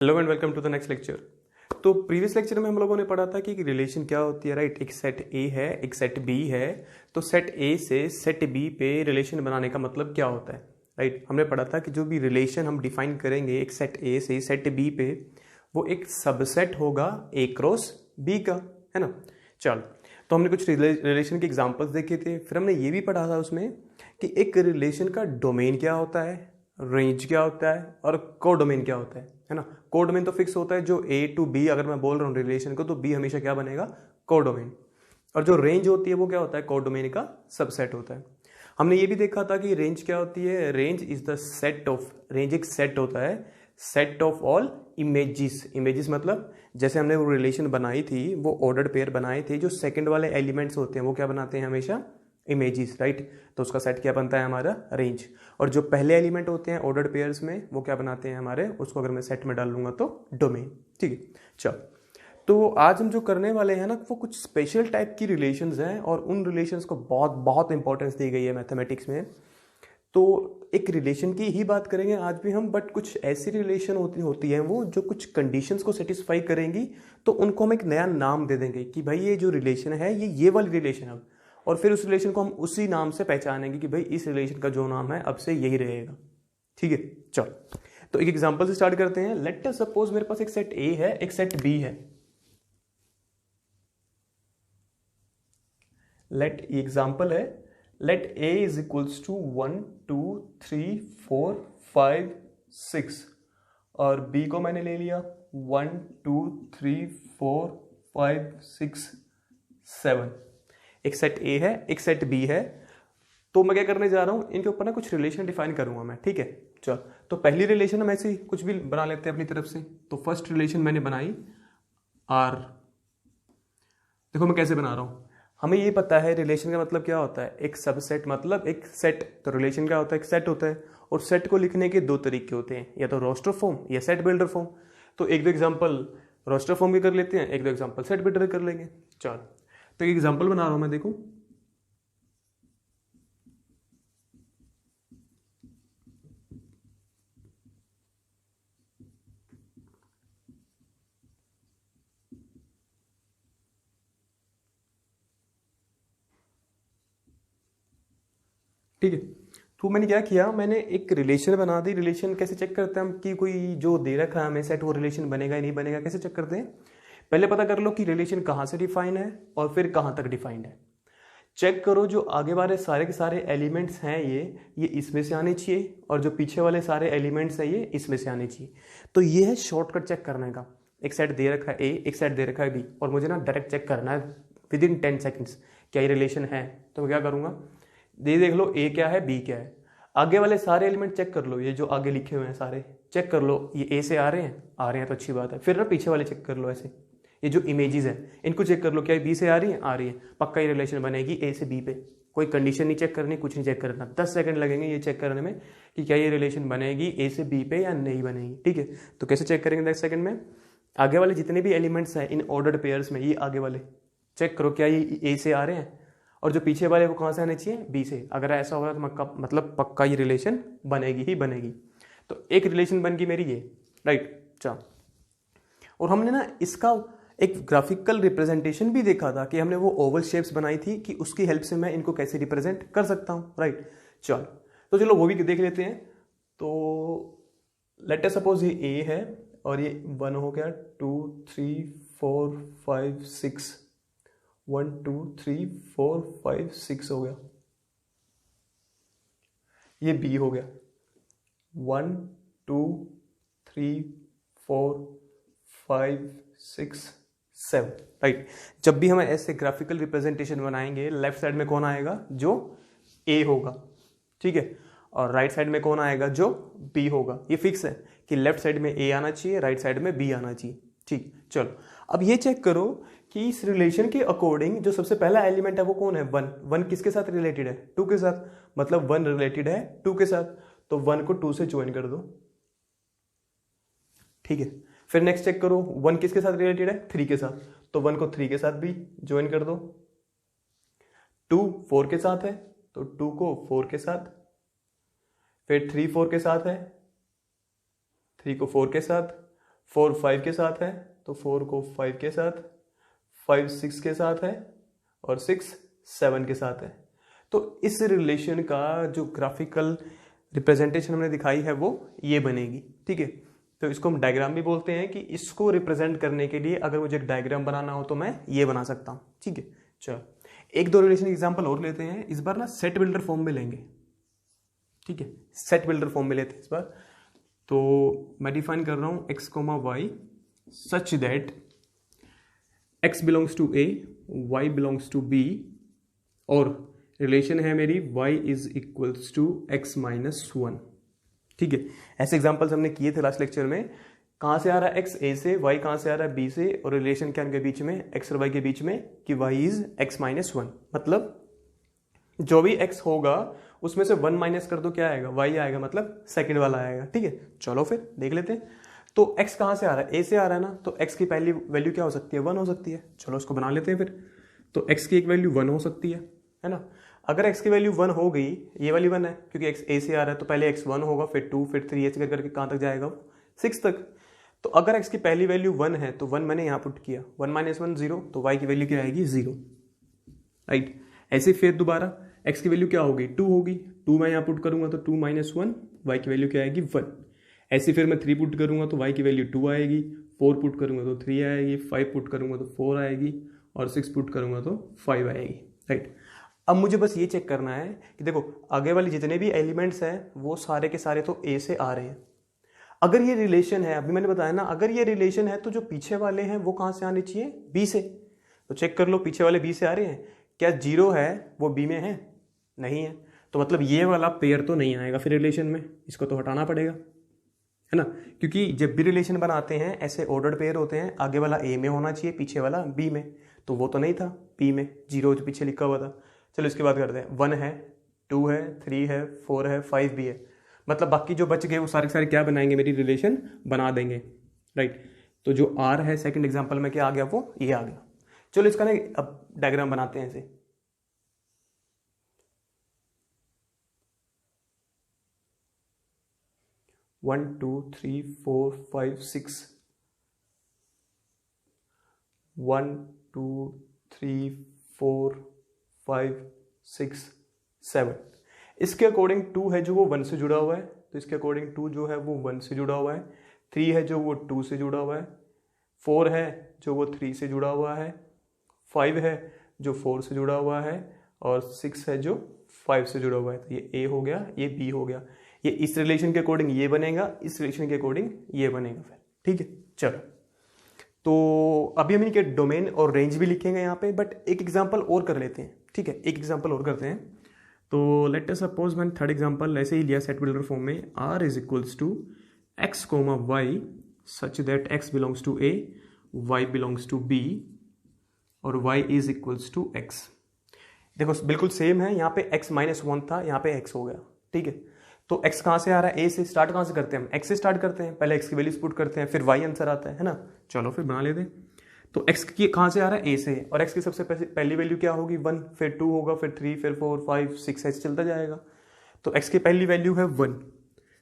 Hello and welcome to the next lecture. तो previous lecture में हम लोगों ने पढ़ा था कि रिलेशन क्या होती है, राइट। एक सेट ए है, एक सेट बी है। तो सेट ए से सेट बी पे रिलेशन बनाने का मतलब क्या होता है, राइट। हमने पढ़ा था कि जो भी रिलेशन हम डिफाइन करेंगे एक सेट ए से सेट बी पे, वो एक सबसेट होगा ए क्रॉस बी का, है ना। चल, तो हमने कुछ रिलेशन के एग्जांपल्स देखे थे, फिर हमने ये भी पढ़ा था उसमें कि एक रिलेशन का डोमेन क्या होता है, रेंज क्या होता है और कोडोमेन क्या होता है ना। कोडोमेन तो फिक्स होता है, जो ए टू बी अगर मैं बोल रहा हूँ रिलेशन को, तो बी हमेशा क्या बनेगा, कोडोमेन। और जो रेंज होती है वो क्या होता है, कोडोमेन का सबसेट होता है। हमने ये भी देखा था कि रेंज क्या होती है, range is the set of, range एक सेट होता है, set of all images. Images मतलब जैसे हमने वो रिलेशन बनाई थी, वो ऑर्डर्ड पेयर बनाए थे, जो सेकंड वाले एलिमेंट्स होते हैं वो क्या बनाते हैं हमेशा, इमेजेस, राइट। तो उसका सेट क्या बनता है हमारा, रेंज। और जो पहले एलिमेंट होते हैं ऑर्डर्ड पेयर्स में, वो क्या बनाते हैं हमारे, उसको अगर मैं सेट में डाल लूंगा तो डोमेन। ठीक है, चल। तो आज हम जो करने वाले हैं ना, वो कुछ स्पेशल टाइप की रिलेशंस हैं, और उन रिलेशंस को बहुत बहुत इंपॉर्टेंस दी गई है मैथमेटिक्स में। तो एक रिलेशन की ही बात करेंगे आज भी हम, बट कुछ ऐसी रिलेशन होती है वो जो कुछ कंडीशंस को सेटिस्फाई करेंगी, तो उनको हम एक नया नाम दे देंगे कि भाई ये जो रिलेशन है ये वाली रिलेशन है। और फिर उस रिलेशन को हम उसी नाम से पहचानेंगे कि भाई इस रिलेशन का जो नाम है अब से यही रहेगा। ठीक है, चल। तो एक एग्जांपल से स्टार्ट करते हैं। लेट अस सपोज मेरे पास एक सेट ए है, एक सेट बी है। लेट एग्जांपल है, let A is equals to 1 2 3 4 5 6, और बी को मैंने ले लिया 1 2 3 4 5 6 7। एक सेट ए है, एक सेट बी है। तो मैं क्या करने जा रहा हूं, इनके ऊपर ना कुछ रिलेशन डिफाइन करूंगा मैं। ठीक है, चल। तो पहली रिलेशन हम ऐसे ही कुछ भी बना लेते हैं अपनी तरफ से। तो फर्स्ट रिलेशन मैंने बनाई आर। देखो मैं कैसे बना रहा हूं, हमें ये पता है रिलेशन का मतलब क्या होता है, एक सबसेट मतलब एक सेट। तो रिलेशन क्या होता है, एक सेट होता है। और सेट को लिखने के दो तरीके होते हैं, या तो रोस्टर फॉर्म या सेट बिल्डर फॉर्म। तो एक दो एग्जांपल रोस्टर फॉर्म भी कर लेते हैं, एक दो एग्जांपल सेट बिल्डर कर लेंगे। चल, तो एक एग्जांपल बना रहा हूं मैं, देखो। ठीक है, तो मैंने क्या किया, मैंने एक रिलेशन बना दी। रिलेशन कैसे चेक करते हैं हम कि कोई जो दे रखा है हमें सेट, वो रिलेशन बनेगा या नहीं बनेगा, कैसे चेक करते हैं। पहले पता कर लो कि रिलेशन कहाँ से डिफाइन है और फिर कहाँ तक डिफाइंड है। चेक करो जो आगे वाले सारे के सारे एलिमेंट्स हैं ये इसमें से आने चाहिए, और जो पीछे वाले सारे एलिमेंट्स हैं ये इसमें से आने चाहिए। तो ये है शॉर्टकट चेक करने का। एक सेट दे रखा है ए, एक सेट दे रखा है बी, और मुझे ना डायरेक्ट चेक करना है विद इन 10 सेकेंड्स क्या ये रिलेशन है। तो मैं क्या करूँगा, देख लो ए क्या है, बी क्या है। आगे वाले सारे एलिमेंट चेक कर लो, ये जो आगे लिखे हुए हैं सारे चेक कर लो, ये ए से आ रहे हैं तो अच्छी बात है। फिर ना पीछे वाले चेक कर लो ऐसे, ये जो इमेजेस हैं इनको चेक कर लो, क्या बी से आ रही है, पक्का ये रिलेशन बनेगी ए से बी पे। कोई कंडीशन नहीं चेक करनी, कुछ नहीं चेक करना। 10 सेकंड लगेंगे ये चेक करने में कि क्या ये रिलेशन बनेगी ए से बी पे या नहीं बनेगी। ठीक है, तो कैसे चेक करेंगे 10 सेकंड में। आगे वाले जितने भी एलिमेंट्स हैं इन ऑर्डर्ड पेयर्स में, ये आगे वाले चेक करो क्या ये ए से आ रहे हैं, और जो पीछे वाले वो कहाँ से आने चाहिए, बी से। अगर ऐसा होगा तो मतलब पक्का ये रिलेशन बनेगी ही बनेगी। तो एक रिलेशन बन गई मेरी ये, राइट। चल, और हमने ना इसका एक ग्राफिकल रिप्रेजेंटेशन भी देखा था कि हमने वो ओवल शेप्स बनाई थी कि उसकी हेल्प से मैं इनको कैसे रिप्रेजेंट कर सकता हूँ, राइट। चल, तो चलो वो भी देख लेते हैं। तो लेट अस सपोज ये ए है, और ये 1 हो गया, 2 3 4 5 6, 1 2 3 4 5 6 हो गया। ये बी हो गया, 1 2 3 4 5 6 7, राइट। जब भी हम ऐसे ग्राफिकल रिप्रेजेंटेशन बनाएंगे, लेफ्ट साइड में कौन आएगा, जो ए होगा, ठीक है। और राइट साइड में कौन आएगा, जो बी होगा। ये फिक्स है कि लेफ्ट साइड में ए आना चाहिए, राइट साइड में बी आना चाहिए। ठीक, चलो अब ये चेक करो कि इस रिलेशन के अकॉर्डिंग जो सबसे पहला एलिमेंट है वो कौन है, 1। 1 किसके साथ रिलेटेड है, 2 के साथ। मतलब 1 रिलेटेड है 2 के साथ, तो 1 को 2 से ज्वाइन कर दो। ठीक है, फिर नेक्स्ट चेक करो 1 किसके साथ रिलेटेड है, 3 के साथ, तो 1 को 3 के साथ भी ज्वाइन कर दो। 2 4 के साथ है, तो 2 को 4 के साथ। फिर 3 4 के साथ है, 3 को 4 के साथ। 4 5 के साथ है तो 4 को 5 के साथ, 5 6 के साथ है और 6 7 के साथ है। तो इस रिलेशन का जो ग्राफिकल रिप्रेजेंटेशन हमने दिखाई है वो ये बनेगी, ठीक है। तो इसको हम डायग्राम भी बोलते हैं कि इसको रिप्रेजेंट करने के लिए अगर मुझे एक डायग्राम बनाना हो तो मैं ये बना सकता हूँ, ठीक है। चलो एक दो रिलेशन एग्जांपल और लेते हैं, इस बार ना सेट बिल्डर फॉर्म में लेंगे, ठीक है। सेट बिल्डर फॉर्म में लेते हैं इस बार। तो मैं डिफाइन कर रहा हूँ x, y such that x belongs to a, y belongs to b और रिलेशन है मेरी y is equals to x minus 1, ठीक है। ऐसे एग्जांपल्स हमने किए थे लास्ट लेक्चर में। कहाँ से आ रहा है x a से, y कहाँ से आ रहा है b से, और रिलेशन क्या इनके बीच में, x और y के बीच में कि y इज x माइनस 1, मतलब जो भी x होगा उसमें से 1 माइनस कर दो, क्या आएगा, y आएगा, मतलब सेकंड वाला आएगा, ठीक है। चलो फिर देख लेते हैं। तो x कहाँ से आ रहा है, a से आ रहा है ना, तो x की पहली वैल्यू क्या हो सकती है, 1 हो सकती है। चलो उसको बना लेते हैं फिर। तो x की एक वैल्यू 1 हो सकती है ना। अगर x की वैल्यू 1 हो गई, ये वाली 1 है क्योंकि x a से आ रहा है, तो पहले x 1 होगा, फिर 2, फिर 3 ऐसे करके कहाँ तक जाएगा वो, 6 तक। तो अगर x की पहली वैल्यू 1 है तो 1 मैंने यहाँ पुट किया, 1 माइनस 1 0, तो y की वैल्यू क्या आएगी, 0, राइट। ऐसे फिर दोबारा x की वैल्यू क्या होगी, 2 होगी, 2 मैं यहाँ पुट करूंगा तो 2 माइनस 1, y की वैल्यू क्या आएगी, 1। ऐसे फिर मैं 3 पुट करूंगा तो y की वैल्यू 2 आएगी, 4 पुट करूंगा तो 3 आएगी, 5 पुट करूंगा तो 4 आएगी और 6 पुट करूंगा तो 5 आएगी, राइट। अब मुझे बस ये चेक करना है कि देखो आगे वाले जितने भी एलिमेंट्स हैं वो सारे के सारे तो a से आ रहे हैं। अगर ये रिलेशन है, अभी मैंने बताया ना, अगर ये रिलेशन है तो जो पीछे वाले हैं वो कहाँ से आने चाहिए, b से। तो चेक कर लो पीछे वाले b से आ रहे हैं, क्या 0 है वो b में है, नहीं है, तो मतलब ये वाला पेयर तो नहीं आएगा फिर रिलेशन में, इसको तो हटाना पड़ेगा, है ना। क्योंकि जब भी रिलेशन बनाते हैं ऐसे ऑर्डर्ड पेयर होते हैं, आगे वाला a में होना चाहिए, पीछे वाला b में, तो वो तो नहीं था b में, 0 जो पीछे लिखा हुआ था। चलो इसके बाद करते हैं, 1 है, 2 है, 3 है, 4 है, 5 भी है, मतलब बाकी जो बच गए वो सारे सारे क्या बनाएंगे, मेरी रिलेशन बना देंगे, राइट। तो जो r है सेकंड एग्जांपल में क्या आ गया, वो ये आ गया। चलो इसका ना अब डायग्राम बनाते हैं ऐसे। One two three four five six, 1 2 3 4 5 6 7। इसके अकॉर्डिंग 2 है जो वो 1 से जुड़ा हुआ है, तो इसके अकॉर्डिंग 2 जो है वो 1 से जुड़ा हुआ है, 3 है जो वो 2 से जुड़ा हुआ है, 4 है जो वो 3 से जुड़ा हुआ है, 5 है जो 4 से जुड़ा हुआ है और 6 है जो 5 से जुड़ा हुआ है। तो ये a हो गया, ये b हो गया, ये इस रिलेशन के अकॉर्डिंग ये बनेगा, इस रिलेशन के अकॉर्डिंग ये बनेगा फिर, ठीक है। चलो तो अभी हम इनके डोमेन और रेंज भी लिखेंगे यहाँ पे, बट एक एग्जांपल और कर लेते हैं, ठीक है। एक एग्जांपल और करते हैं। तो लेट अस सपोज मैंने थर्ड एग्जांपल ऐसे ही लिया सेट बिल्डर फॉर्म में, r is equals to x, y such that x belongs to a, y belongs to b और y is equals to x। देखो बिल्कुल सेम है, यहाँ पे x माइनस 1 था, यहाँ पे x हो गया, ठीक है। तो x कहाँ से आ रहा है, a से। स्टार्ट कहाँ से करते हैं हम, x से स्टार्ट करते हैं, पहले x की वैल्यूज पुट करते हैं, फिर y आंसर आता है ना। चलो फिर बना लेते हैं। तो x की कहाँ से आ रहा है, a से, और x की सबसे पहली वैल्यू क्या होगी, 1, फिर 2 होगा, फिर 3, फिर 4 5 6 ऐसे चलता जाएगा। तो x की पहली वैल्यू है 1,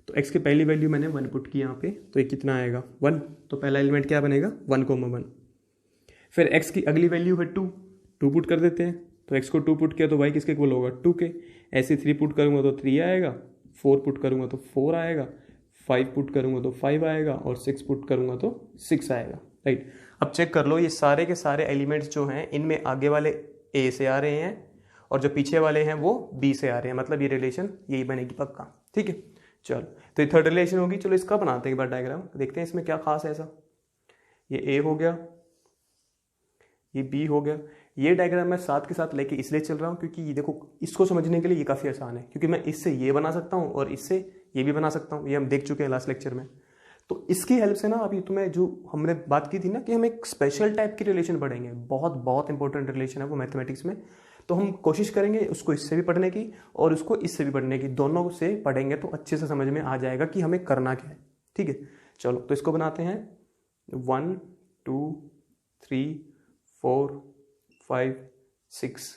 तो x की पहली वैल्यू मैंने 1 पुट की यहाँ पे, तो ये कितना आएगा 1, तो पहला एलिमेंट क्या बनेगा 1, 1। फिर x की अगली वैल्यू है 2 पुट कर देते हैं, तो x को 2 पुट किया तो y किसके इक्वल होगा 2 के। ऐसे 3 पुट करूंगा तो 3 आएगा, 4 पुट करूंगा तो 4 आएगा, 5 पुट करूंगा तो 5 आएगा और 6 पुट करूंगा तो 6 आएगा, राइट। अब चेक कर लो ये सारे के सारे एलिमेंट्स जो हैं इनमें आगे वाले a से आ रहे हैं और जो पीछे वाले हैं वो b से आ रहे हैं, मतलब ये रिलेशन यही बनेगी पक्का, ठीक है। चलो तो ये थर्ड रिलेशन होगी। चलो इसका बनाते हैं एक बार डायग्राम, देखते हैं इसमें क्या खास है ऐसा। ये a हो गया, ये b हो गया। ये डायग्राम मैं साथ के साथ लेके इसलिए चल रहा हूँ क्योंकि ये देखो इसको समझने के लिए ये काफ़ी आसान है, क्योंकि मैं इससे ये बना सकता हूँ और इससे ये भी बना सकता हूँ, ये हम देख चुके हैं लास्ट लेक्चर में। तो इसकी हेल्प से ना अभी तुम्हें जो हमने बात की थी ना कि हम एक स्पेशल टाइप की रिलेशन पढ़ेंगे, बहुत बहुत इंपॉर्टेंट रिलेशन है वो मैथमेटिक्स में। तो हम कोशिश करेंगे उसको इससे भी पढ़ने की और उसको इससे भी पढ़ने की, दोनों से पढ़ेंगे तो अच्छे से समझ में आ जाएगा कि हमें करना क्या है, ठीक है। चलो तो इसको बनाते हैं, 1 2 3 4 5 6।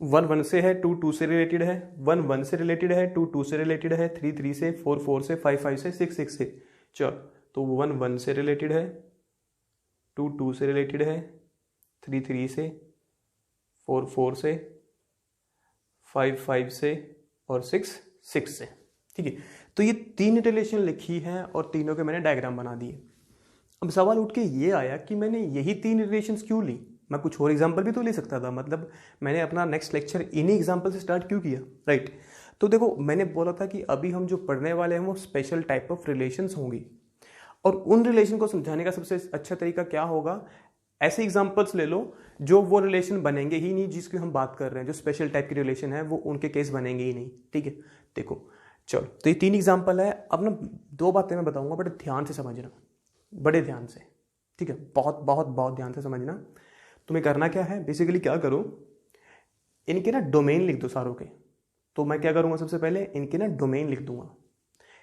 1 1 से है, 2 2 से रिलेटेड है, 1 1 से रिलेटेड है, 2 2 से रिलेटेड है, 3 3 से, 4 4 से, 5 5 से, 6 6 से। चलो, तो 1 1 से रिलेटेड है, 2 2 से रिलेटेड है, 3 3 से, 4 4 से, 5 5 से और 6 6 से। ठीक है, तो ये 3 रिलेशन लिखी है और तीनों के मैंने डायग्राम बना दिए। अब सवाल उठ के ये आया कि मैंने यही 3 रिलेशंस क्यों ली, मैं कुछ और एग्जांपल भी तो ले सकता था। मतलब मैंने अपना नेक्स्ट लेक्चर इन्हीं एग्जांपल से स्टार्ट क्यों किया, राइट। तो देखो, मैंने बोला था कि अभी हम जो पढ़ने वाले हैं वो स्पेशल टाइप ऑफ रिलेशंस होंगी, और उन रिलेशन को समझाने का सबसे अच्छा तरीका क्या होगा, ऐसे एग्जांपल्स ले लो जो वो रिलेशन बनेंगे ही नहीं जिसकी हम बात कर रहे हैं, जो स्पेशल टाइप की रिलेशन है वो उनके केस बनेंगे ही नहीं। ठीक है, देखो चलो, तो ये 3 एग्जांपल है। अब ना 2 बातें मैं बताऊंगा, बट ध्यान से समझना, बड़े ध्यान से। ठीक है, बहुत बहुत बहुत ध्यान से समझना। तुम्हें करना क्या है, बेसिकली क्या करो, इनके ना डोमेन लिख दो सारों के। तो मैं क्या करूंगा, सबसे पहले इनके ना डोमेन लिख दूंगा,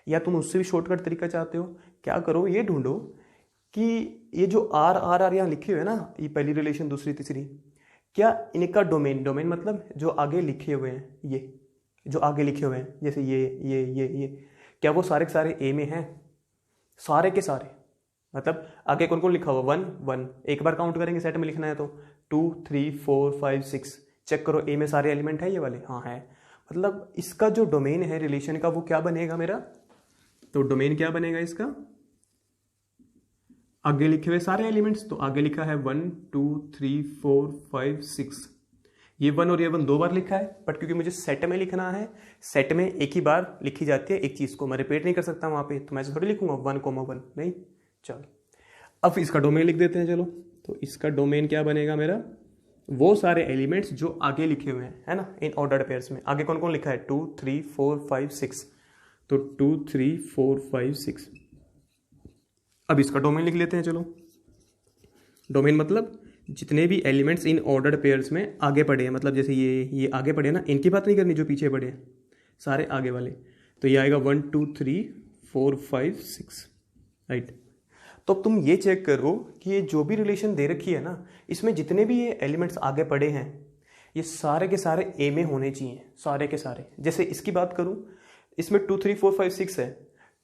या तुम उससे भी शॉर्टकट तरीका चाहते हो, क्या करो, ये ढूंढो कि ये जो आर आर आर यहाँ लिखे हुए हैं ना, ये पहली रिलेशन, दूसरी, तीसरी, क्या इनका डोमेन, डोमेन मतलब जो आगे लिखे हुए हैं, ये जो आगे लिखे हुए हैं, जैसे ये, क्या वो सारे के सारे ए में हैं, सारे के सारे। मतलब आगे कौन कौन लिखा हुआ, 1 1, एक बार काउंट करेंगे, सेट में लिखना है तो 2 3 4 5 6, चेक करो ए में सारे एलिमेंट है ये वाले, हाँ है। मतलब इसका जो डोमेन है रिलेशन का वो क्या बनेगा मेरा, तो डोमेन क्या बनेगा इसका, आगे लिखे हुए सारे एलिमेंट्स। तो आगे लिखा है 1 2 3 4 5 6, ये 1 और ये 1 2 बार लिखा है, बट क्योंकि मुझे सेट में लिखना है, सेट में एक ही बार लिखी जाती है एक चीज को, मैं रिपीट नहीं कर सकता वहां पे, तो मैं ऐसे थोड़ी लिखूंगा 1 1 नहीं। चलो, अब इसका डोमेन लिख देते हैं। चलो, तो इसका डोमेन क्या बनेगा मेरा, वो सारे एलिमेंट्स जो आगे लिखे हुए हैं, है ना, इन ऑर्डर्ड पेयर्स में। आगे कौन कौन लिखा है, 2 3 4 5 6, तो 2 3 4 5 6। अब इसका डोमेन लिख लेते हैं। चलो, डोमेन मतलब जितने भी एलिमेंट्स इन ऑर्डर्ड पेयर्स में आगे पड़े हैं, मतलब जैसे ये आगे पड़े हैं ना, इनकी बात नहीं करनी, जो पीछे पड़े हैं सारे आगे वाले, तो ये आएगा 1 2 3 4 5 6, राइट। तो अब तुम ये चेक करो कि ये जो भी रिलेशन दे रखी है ना, इसमें जितने भी ये एलिमेंट्स आगे पड़े हैं, ये सारे के सारे ए में होने चाहिए, सारे के सारे। जैसे इसकी बात करूं, इसमें 2 3 4 5 6 है,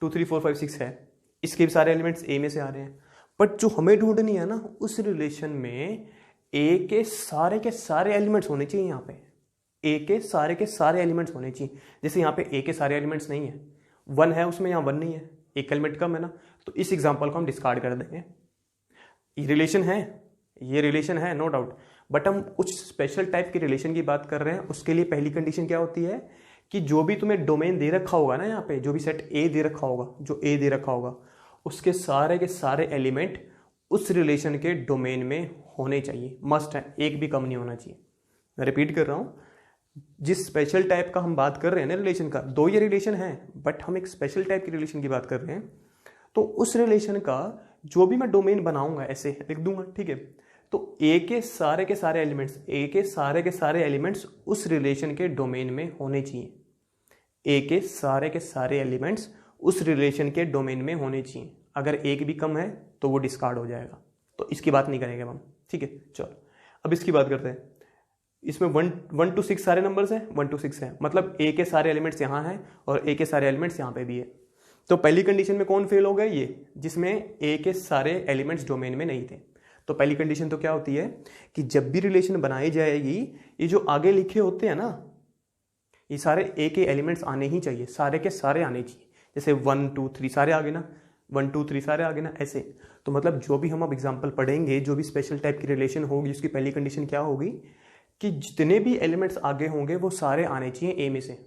2 3 4 5 6 है, इसके भी सारे एलिमेंट्स ए में से आ रहे हैं। बट जो हमें ढूंढनी है ना, उस रिलेशन में ए के सारे एलिमेंट्स होने चाहिए। यहाँ पे ए के सारे एलिमेंट्स होने चाहिए। जैसे यहाँ पे ए के सारे एलिमेंट्स नहीं है, 1 है उसमें, यहाँ 1 नहीं है, एक एलिमेंट कम है ना, तो इस एग्जांपल को हम डिस्कार्ड कर देंगे। ये रिलेशन है नो डाउट, बट हम कुछ स्पेशल टाइप की रिलेशन की बात कर रहे हैं। उसके लिए पहली कंडीशन क्या होती है कि जो भी तुम्हें डोमेन दे रखा होगा ना, यहाँ पे जो भी सेट ए दे रखा होगा, जो ए दे रखा होगा, उसके सारे के सारे एलिमेंट उस रिलेशन के डोमेन में होने चाहिए, मस्ट है, एक भी कम नहीं होना चाहिए। मैं रिपीट कर रहा हूं, जिस स्पेशल टाइप का हम बात कर रहे हैं ना रिलेशन का, 2 ये रिलेशन है, बट हम एक स्पेशल टाइप की रिलेशन की बात कर रहे हैं, तो उस रिलेशन का जो भी मैं डोमेन बनाऊंगा ऐसे लिख दूंगा, ठीक है। तो ए के सारे एलिमेंट्स उस रिलेशन के डोमेन में होने चाहिए, ए के सारे एलिमेंट्स उस रिलेशन के डोमेन में होने चाहिए। अगर एक भी कम है तो वो डिस्कार्ड हो जाएगा, तो इसकी बात नहीं करेंगे हम, ठीक है। चलो, अब इसकी बात करते हैं। इसमें 1 to 6 सारे नंबर्स हैं, 1 to 6 है, मतलब ए के सारे एलिमेंट्स यहाँ हैं और ए के सारे एलिमेंट्स यहाँ पे भी है। तो पहली कंडीशन में कौन फेल हो गया, ये, जिसमें ए के सारे एलिमेंट्स डोमेन में नहीं थे। तो पहली कंडीशन तो क्या होती है कि जब भी रिलेशन बनाई जाएगी, ये जो आगे लिखे होते हैं ना, ये सारे ए के एलिमेंट्स आने ही चाहिए, सारे के सारे आने चाहिए। जैसे 1 2 3 सारे आगे ना, 1 2 3 सारे आगे ना, ऐसे। तो मतलब जो भी हम अब एग्जाम्पल पढ़ेंगे, जो भी स्पेशल टाइप की रिलेशन होगी, उसकी पहली कंडीशन क्या होगी कि जितने भी एलिमेंट्स आगे होंगे वो सारे आने चाहिए ए में से,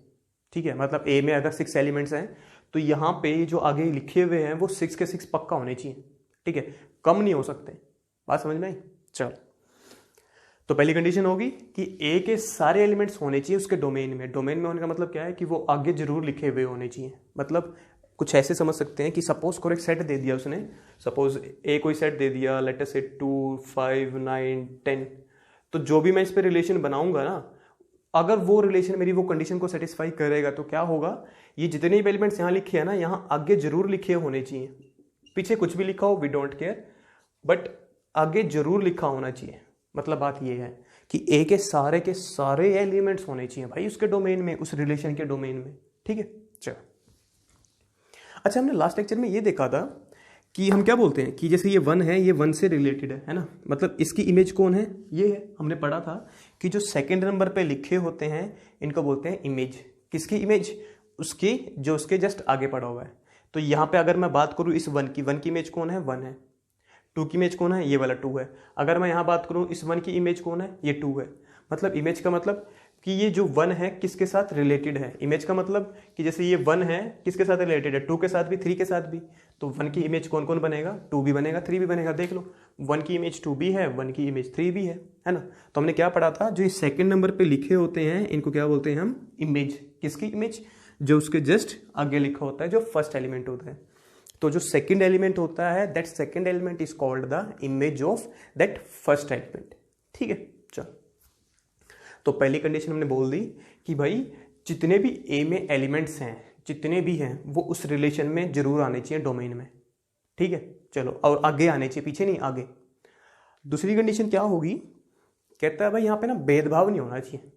ठीक है। मतलब ए में अगर 6 एलिमेंट्स हैं तो यहाँ पे जो आगे लिखे हुए हैं वो 6 के 6 पक्का होने चाहिए, ठीक है, कम नहीं हो सकते। बात समझ में आई? चल, तो पहली कंडीशन होगी कि ए के सारे एलिमेंट्स होने चाहिए उसके डोमेन में। डोमेन में होने का मतलब क्या है कि वो आगे जरूर लिखे हुए होने चाहिए। मतलब कुछ ऐसे समझ सकते हैं कि सपोज को एक सेट दे दिया उसने, सपोज ए कोई सेट दे दिया, लेट अस से 2 5 9 10, तो जो भी मैं इस पे रिलेशन बनाऊंगा ना, अगर वो रिलेशन मेरी वो कंडीशन को सेटिस्फाई करेगा तो क्या होगा, ये जितने भी एलिमेंट्स यहाँ लिखे हैं ना, यहाँ आगे जरूर लिखे होने चाहिए। पीछे कुछ भी लिखा हो वी डोंट केयर, बट आगे जरूर लिखा होना चाहिए। मतलब बात ये है कि ए के सारे एलिमेंट्स होने चाहिए भाई उसके डोमेन में, उस रिलेशन के डोमेन में। ठीक है, चलो। अच्छा, हमने लास्ट लेक्चर में ये देखा था कि हम क्या बोलते हैं कि जैसे ये 1 है, ये 1 से रिलेटेड है ना, मतलब इसकी इमेज कौन है, ये है। हमने पढ़ा था कि जो सेकंड नंबर पे लिखे होते हैं इनको बोलते हैं इमेज। किसकी इमेज? उसकी जो उसके जस्ट आगे पड़ा हुआ है। तो यहाँ पे अगर मैं बात करूँ इस 1 की इमेज कौन है? 1 है। 2 की इमेज कौन है? ये वाला 2 है। अगर मैं यहाँ बात करूँ इस 1 की इमेज कौन है? ये 2 है। मतलब इमेज का मतलब कि ये जो 1 है किसके साथ रिलेटेड है। इमेज का मतलब कि जैसे ये 1 है किसके साथ रिलेटेड है? 2 के साथ भी, 3 के साथ भी। तो 1 की इमेज कौन कौन बनेगा? 2 भी बनेगा, 3 भी बनेगा। देख लो, 1 की इमेज 2 भी है, 1 की इमेज 3 भी है ना। तो हमने क्या पढ़ा था, जो इस सेकंड नंबर पे लिखे होते हैं इनको क्या बोलते हैं हम? इमेज। किसकी इमेज? जो उसके जस्ट आगे लिखा होता है, जो फर्स्ट एलिमेंट होता है। तो जो सेकंड एलिमेंट होता है, that second element is called the image of that first element. ठीक है, चलो। तो पहली कंडीशन हमने बोल दी कि भाई जितने भी ए में एलिमेंट्स हैं, जितने भी हैं, वो उस रिलेशन में जरूर आने चाहिए, डोमेन में। ठीक है, चलो। और आगे आने चाहिए, पीछे नहीं, आगे। दूसरी कंडीशन क्या होगी? कहता है भाई यहाँ पे ना भेदभाव नहीं होना चाहिए।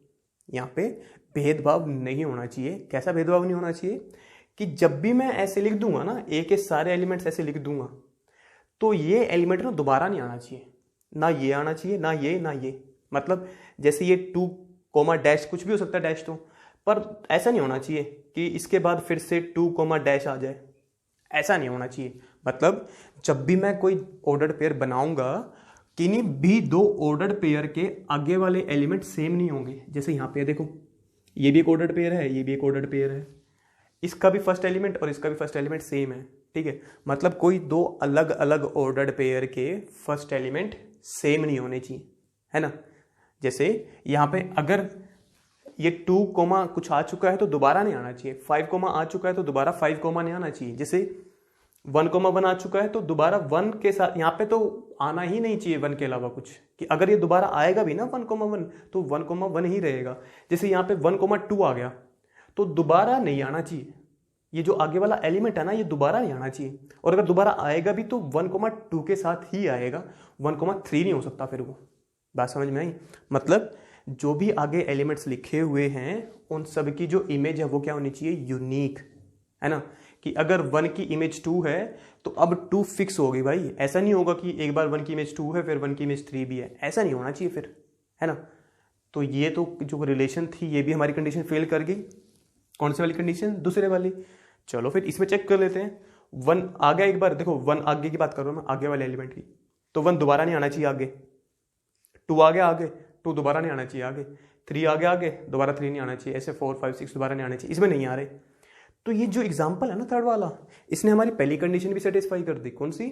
यहाँ पे भेदभाव नहीं होना चाहिए। कैसा भेदभाव नहीं होना चाहिए? कि जब भी मैं ऐसे लिख दूंगा ना, ए के सारे एलिमेंट्स ऐसे लिख दूंगा, तो ये एलिमेंट ना दोबारा नहीं आना चाहिए। ना ये आना चाहिए, ना ये, ना ये। मतलब जैसे ये 2 कोमा डैश, कुछ भी हो सकता है डैश, तो पर ऐसा नहीं होना चाहिए कि इसके बाद फिर से 2 कोमा डैश आ जाए। ऐसा नहीं होना चाहिए। मतलब जब भी मैं कोई ऑर्डर्ड पेयर बनाऊंगा, किन्हीं भी 2 ऑर्डर्ड पेयर के आगे वाले एलिमेंट सेम नहीं होंगे। जैसे यहाँ पे देखो, ये भी एक ऑर्डर्ड पेयर है, ये भी एक ऑर्डर्ड पेयर है, इसका भी फर्स्ट एलिमेंट और इसका भी फर्स्ट एलिमेंट सेम है। ठीक है, मतलब कोई 2 अलग अलग ऑर्डर्ड पेयर के फर्स्ट एलिमेंट सेम नहीं होने चाहिए, है ना। जैसे यहाँ पे अगर ये 2 कोमा कुछ आ चुका है तो दोबारा नहीं आना चाहिए। 5 कोमा आ चुका है तो दोबारा 5 कोमा नहीं आना चाहिए। जैसे 1 कोमा 1 आ चुका है तो दोबारा 1 के साथ यहाँ पे तो आना ही नहीं चाहिए 1 के अलावा कुछ, कि अगर ये दोबारा आएगा भी ना 1 कोमा 1 तो 1 कोमा 1 ही रहेगा। जैसे यहाँ पे 1 कोमा 2 आ गया तो दोबारा नहीं आना चाहिए। ये जो आगे वाला एलिमेंट है ना, ये दोबारा नहीं आना चाहिए। और अगर दोबारा आएगा भी तो 1,2 के साथ ही आएगा, 1,3 नहीं हो सकता फिर वो। बात समझ में आई? मतलब जो भी आगे एलिमेंट्स लिखे हुए हैं उन सब की जो इमेज है वो क्या होनी चाहिए? यूनिक, है ना। कि अगर 1 की इमेज 2 है तो अब 2 फिक्स हो गई भाई। ऐसा नहीं होगा कि एक बार 1 की इमेज 2 है फिर 1 की इमेज 3 भी है, ऐसा नहीं होना चाहिए फिर, है ना। तो ये तो जो रिलेशन थी ये भी हमारी कंडीशन फेल कर गई। कौन सी वाली कंडीशन? दूसरे वाली। चलो फिर इसमें चेक कर लेते हैं। 1 आ गया एक बार, देखो 1 आगे की बात कर रहा हूं मैं, आगे वाले एलिमेंट की। तो 1 दोबारा नहीं आना चाहिए आगे। 2 आ गया आगे, 2 दोबारा नहीं आना चाहिए आगे। 3 आ गया आगे, दोबारा 3 नहीं आना चाहिए। ऐसे 4 5 6 दोबारा नहीं आना चाहिए, इसमें नहीं आ रहे। तो ये जो एग्जाम्पल है ना थर्ड वाला, इसने हमारी पहली कंडीशन भी सेटिस्फाई कर दी। कौन सी?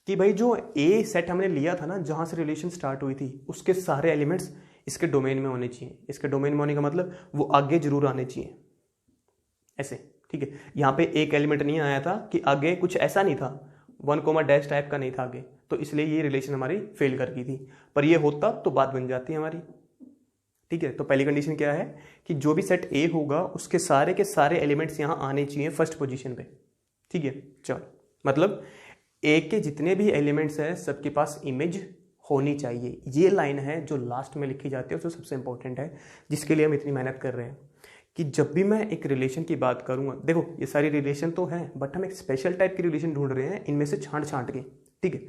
कि भाई जो ए सेट हमने लिया था ना, जहां से रिलेशन स्टार्ट हुई थी, उसके सारे एलिमेंट्स इसके डोमेन में होने चाहिए। इसके डोमेन में होने का मतलब वो आगे जरूर आने चाहिए, ऐसे। ठीक है, यहाँ पे एक एलिमेंट नहीं आया था कि आगे कुछ ऐसा नहीं था, 1 कोमा डैश टाइप का नहीं था आगे, तो इसलिए ये रिलेशन हमारी फेल कर गई थी। पर ये होता तो बात बन जाती है हमारी। ठीक है, तो पहली कंडीशन क्या है कि जो भी सेट ए होगा उसके सारे के सारे एलिमेंट्स यहाँ आने चाहिए फर्स्ट पोजीशन पे। ठीक है, चलो। मतलब ए के जितने भी एलिमेंट्स हैं सबके पास इमेज होनी चाहिए। ये लाइन है जो लास्ट में लिखी जाती है, जो सबसे इंपॉर्टेंट है, जिसके लिए हम इतनी मेहनत कर रहे हैं। कि जब भी मैं एक रिलेशन की बात करूंगा, देखो ये सारी रिलेशन तो है बट हम एक स्पेशल टाइप की रिलेशन ढूंढ रहे हैं इनमें से छांट छांट के। ठीक है,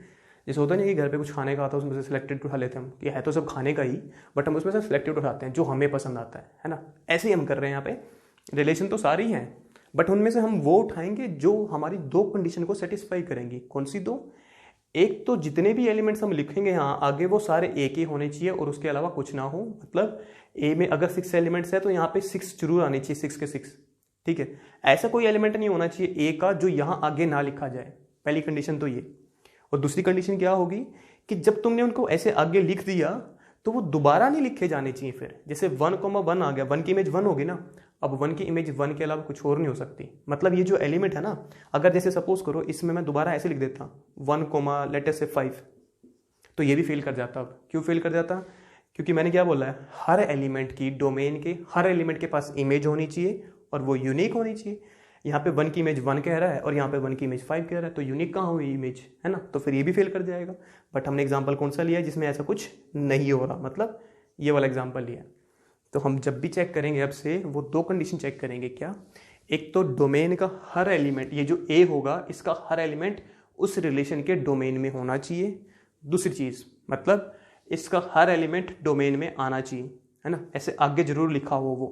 जैसे होता नहीं कि घर पे कुछ खाने का आता है उसमें से सिलेक्टेड उठा लेते हैं हम, कि है तो सब खाने का ही बट हम उसमें से सिलेक्टेड उठाते हैं जो हमें पसंद आता है ना। ऐसे ही हम कर रहे हैं यहाँ पे। रिलेशन तो सारी हैं बट उनमें से हम वो उठाएंगे जो हमारी 2 कंडीशन को सेटिस्फाई करेंगी। कौन सी 2? एक तो जितने भी एलिमेंट्स हम लिखेंगे यहाँ आगे वो सारे ए के होने चाहिए और उसके अलावा कुछ ना हो। मतलब ए में अगर 6 एलिमेंट्स है तो यहाँ पे 6 जरूर आने चाहिए, 6 के 6। ठीक है, ऐसा कोई एलिमेंट नहीं होना चाहिए ए का जो यहाँ आगे ना लिखा जाए। पहली कंडीशन तो ये। और दूसरी कंडीशन क्या होगी कि जब तुमने उनको ऐसे आगे लिख दिया तो वो दोबारा नहीं लिखे जाने चाहिए फिर। जैसे 1,1 आ गया, 1 की इमेज 1 होगी ना, अब 1 की इमेज 1 के अलावा कुछ और नहीं हो सकती। मतलब ये जो एलिमेंट है ना, अगर जैसे सपोज करो इसमें मैं दोबारा ऐसे लिख देता 1, लेट्स से 5, तो ये भी फेल कर जाता। अब क्यों फेल कर जाता? क्योंकि मैंने क्या बोला है, हर एलिमेंट की डोमेन के हर एलिमेंट के पास इमेज होनी चाहिए और वो यूनिक होनी चाहिए। यहाँ पे 1 की इमेज 1 कह रहा है और यहाँ पे 1 की इमेज 5 कह रहा है, तो यूनिक कहाँ हुई इमेज, है ना। तो फिर ये भी फेल कर जाएगा। बट हमने एग्जांपल कौन सा लिया है जिसमें ऐसा कुछ नहीं हो रहा, मतलब ये वाला एग्जाम्पल लिया। तो हम जब भी चेक करेंगे अब से वो दो कंडीशन चेक करेंगे। क्या? एक तो डोमेन का हर एलिमेंट, ये जो ए होगा इसका हर एलिमेंट उस रिलेशन के डोमेन में होना चाहिए। दूसरी चीज मतलब इसका हर एलिमेंट डोमेन में आना चाहिए, है ना, ऐसे आगे जरूर लिखा हो वो,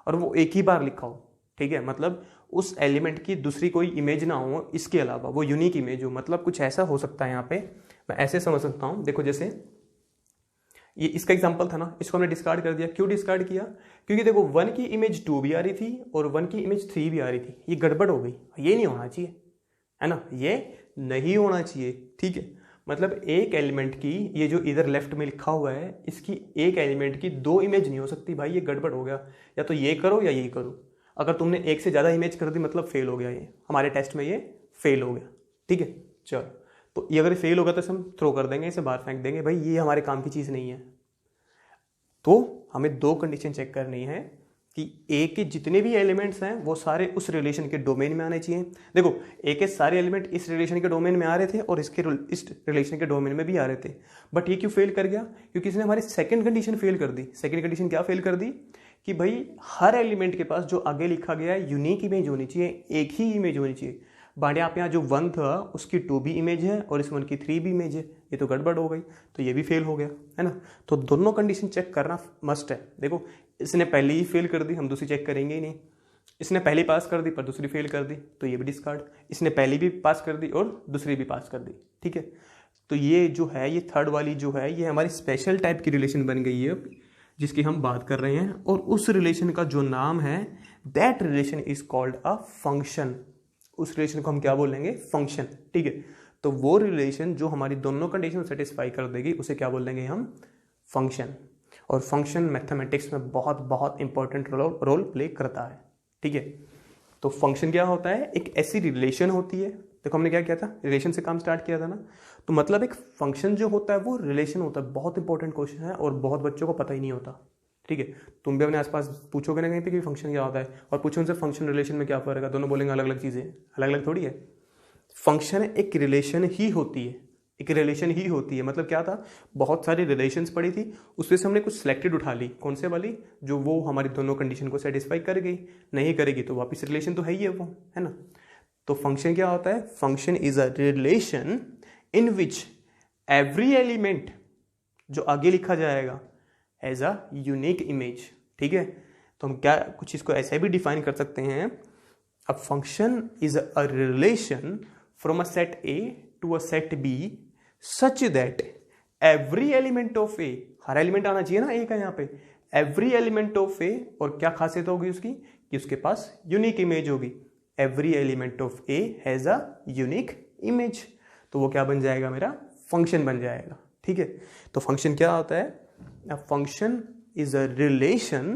और वो एक ही बार लिखा हो, ठीक है, मतलब उस एलिमेंट की दूसरी कोई इमेज ना हो इसके अलावा, वो यूनिक इमेज हो। मतलब कुछ ऐसा हो सकता है यहाँ पे, मैं ऐसे समझ सकता हूँ। देखो जैसे ये इसका एग्जांपल था ना, इसको हमने डिस्कार्ड कर दिया। क्यों डिस्कार्ड किया? क्योंकि देखो 1 की इमेज 2 भी आ रही थी और 1 की इमेज 3 भी आ रही थी। ये गड़बड़ हो गई, ये नहीं होना चाहिए, है ना, ये नहीं होना चाहिए, ठीक है। मतलब एक एलिमेंट की, ये जो इधर लेफ्ट में लिखा हुआ है, इसकी एक एलिमेंट की 2 इमेज नहीं हो सकती भाई, ये गड़बड़ हो गया। या तो ये करो या ये करो। अगर तुमने एक से ज़्यादा इमेज कर दी मतलब फेल हो गया, ये हमारे टेस्ट में ये फेल हो गया, ठीक है। चलो, तो ये अगर फेल होगा तो हम थ्रो कर देंगे, इसे बाहर फेंक देंगे, भाई ये हमारे काम की चीज़ नहीं है। तो हमें दो कंडीशन चेक करनी है कि ए के जितने भी एलिमेंट्स हैं वो सारे उस रिलेशन के डोमेन में आने चाहिए। देखो ए के सारे एलिमेंट इस रिलेशन के डोमेन में आ रहे थे और इस रिलेशन के डोमेन में भी आ रहे थे, बट ये क्यों फेल कर गया? क्योंकि इसने हमारी सेकंड कंडीशन फेल कर दी। सेकंड कंडीशन क्या फेल कर दी? कि भाई हर एलिमेंट के पास जो आगे लिखा गया है यूनिक इमेज होनी चाहिए, एक ही इमेज होनी चाहिए। बट आप यहाँ जो 1 था उसकी 2 भी इमेज है और इस 1 की 3 भी इमेज है, ये तो गड़बड़ हो गई, तो ये भी फेल हो गया, है ना। तो दोनों कंडीशन चेक करना मस्ट है। देखो इसने पहले ही फेल कर दी, हम दूसरी चेक करेंगे ही नहीं। इसने पहली पास कर दी पर दूसरी फेल कर दी, तो ये भी डिस्कार्ड। इसने पहली भी पास कर दी और दूसरी भी पास कर दी, ठीक है। तो ये जो है, ये थर्ड वाली जो है, ये हमारी स्पेशल टाइप की रिलेशन बन गई है जिसकी हम बात कर रहे हैं। और उस रिलेशन का जो नाम है, that relation is called a function. उस रिलेशन को हम क्या बोलेंगे? फंक्शन, ठीक है। तो वो रिलेशन जो हमारी दोनों कंडीशन सेटिस्फाई कर देगी उसे क्या बोल देंगे हम? फंक्शन। और फंक्शन मैथमेटिक्स में बहुत बहुत इंपॉर्टेंट रोल प्ले करता है, ठीक है। तो फंक्शन क्या होता है? एक ऐसी रिलेशन होती है, देखो हमने क्या किया था, रिलेशन से काम स्टार्ट किया था ना। तो मतलब एक फंक्शन जो होता है वो रिलेशन होता है। बहुत इंपॉर्टेंट क्वेश्चन है और बहुत बच्चों को पता ही नहीं होता, ठीक है। तुम भी अपने आसपास पूछोगे ना कहीं पे कि फंक्शन क्या होता है, और पूछो उनसे फंक्शन रिलेशन में क्या फर्क है, दोनों बोलेंगे अलग अलग चीज़ें, अलग अलग थोड़ी है। फंक्शन एक रिलेशन ही होती है, एक रिलेशन ही होती है। मतलब क्या था, बहुत सारी रिलेशंस पड़ी थी, उसमें से हमने कुछ सिलेक्टेड उठा ली। कौन से वाली? जो वो हमारी दोनों कंडीशन को सेटिस्फाई कर गई, नहीं करेगी तो वापस रिलेशन तो है ही है वो, है ना। तो फंक्शन क्या होता है? Function is a relation in which every element जो आगे लिखा जाएगा एज अ यूनिक इमेज, ठीक है। तो हम क्या कुछ इसको ऐसे भी डिफाइन कर सकते हैं, a function is a relation from a set A to a set B such that every element of A, हर एलिमेंट आना चाहिए ना ए का यहाँ पे, एवरी एलिमेंट ऑफ ए, और क्या खासियत होगी उसकी कि उसके पास यूनिक इमेज होगी। Every element of A has a unique image, तो वो क्या बन जाएगा? मेरा फंक्शन बन जाएगा, ठीक है। तो फंक्शन क्या होता है? A function is a relation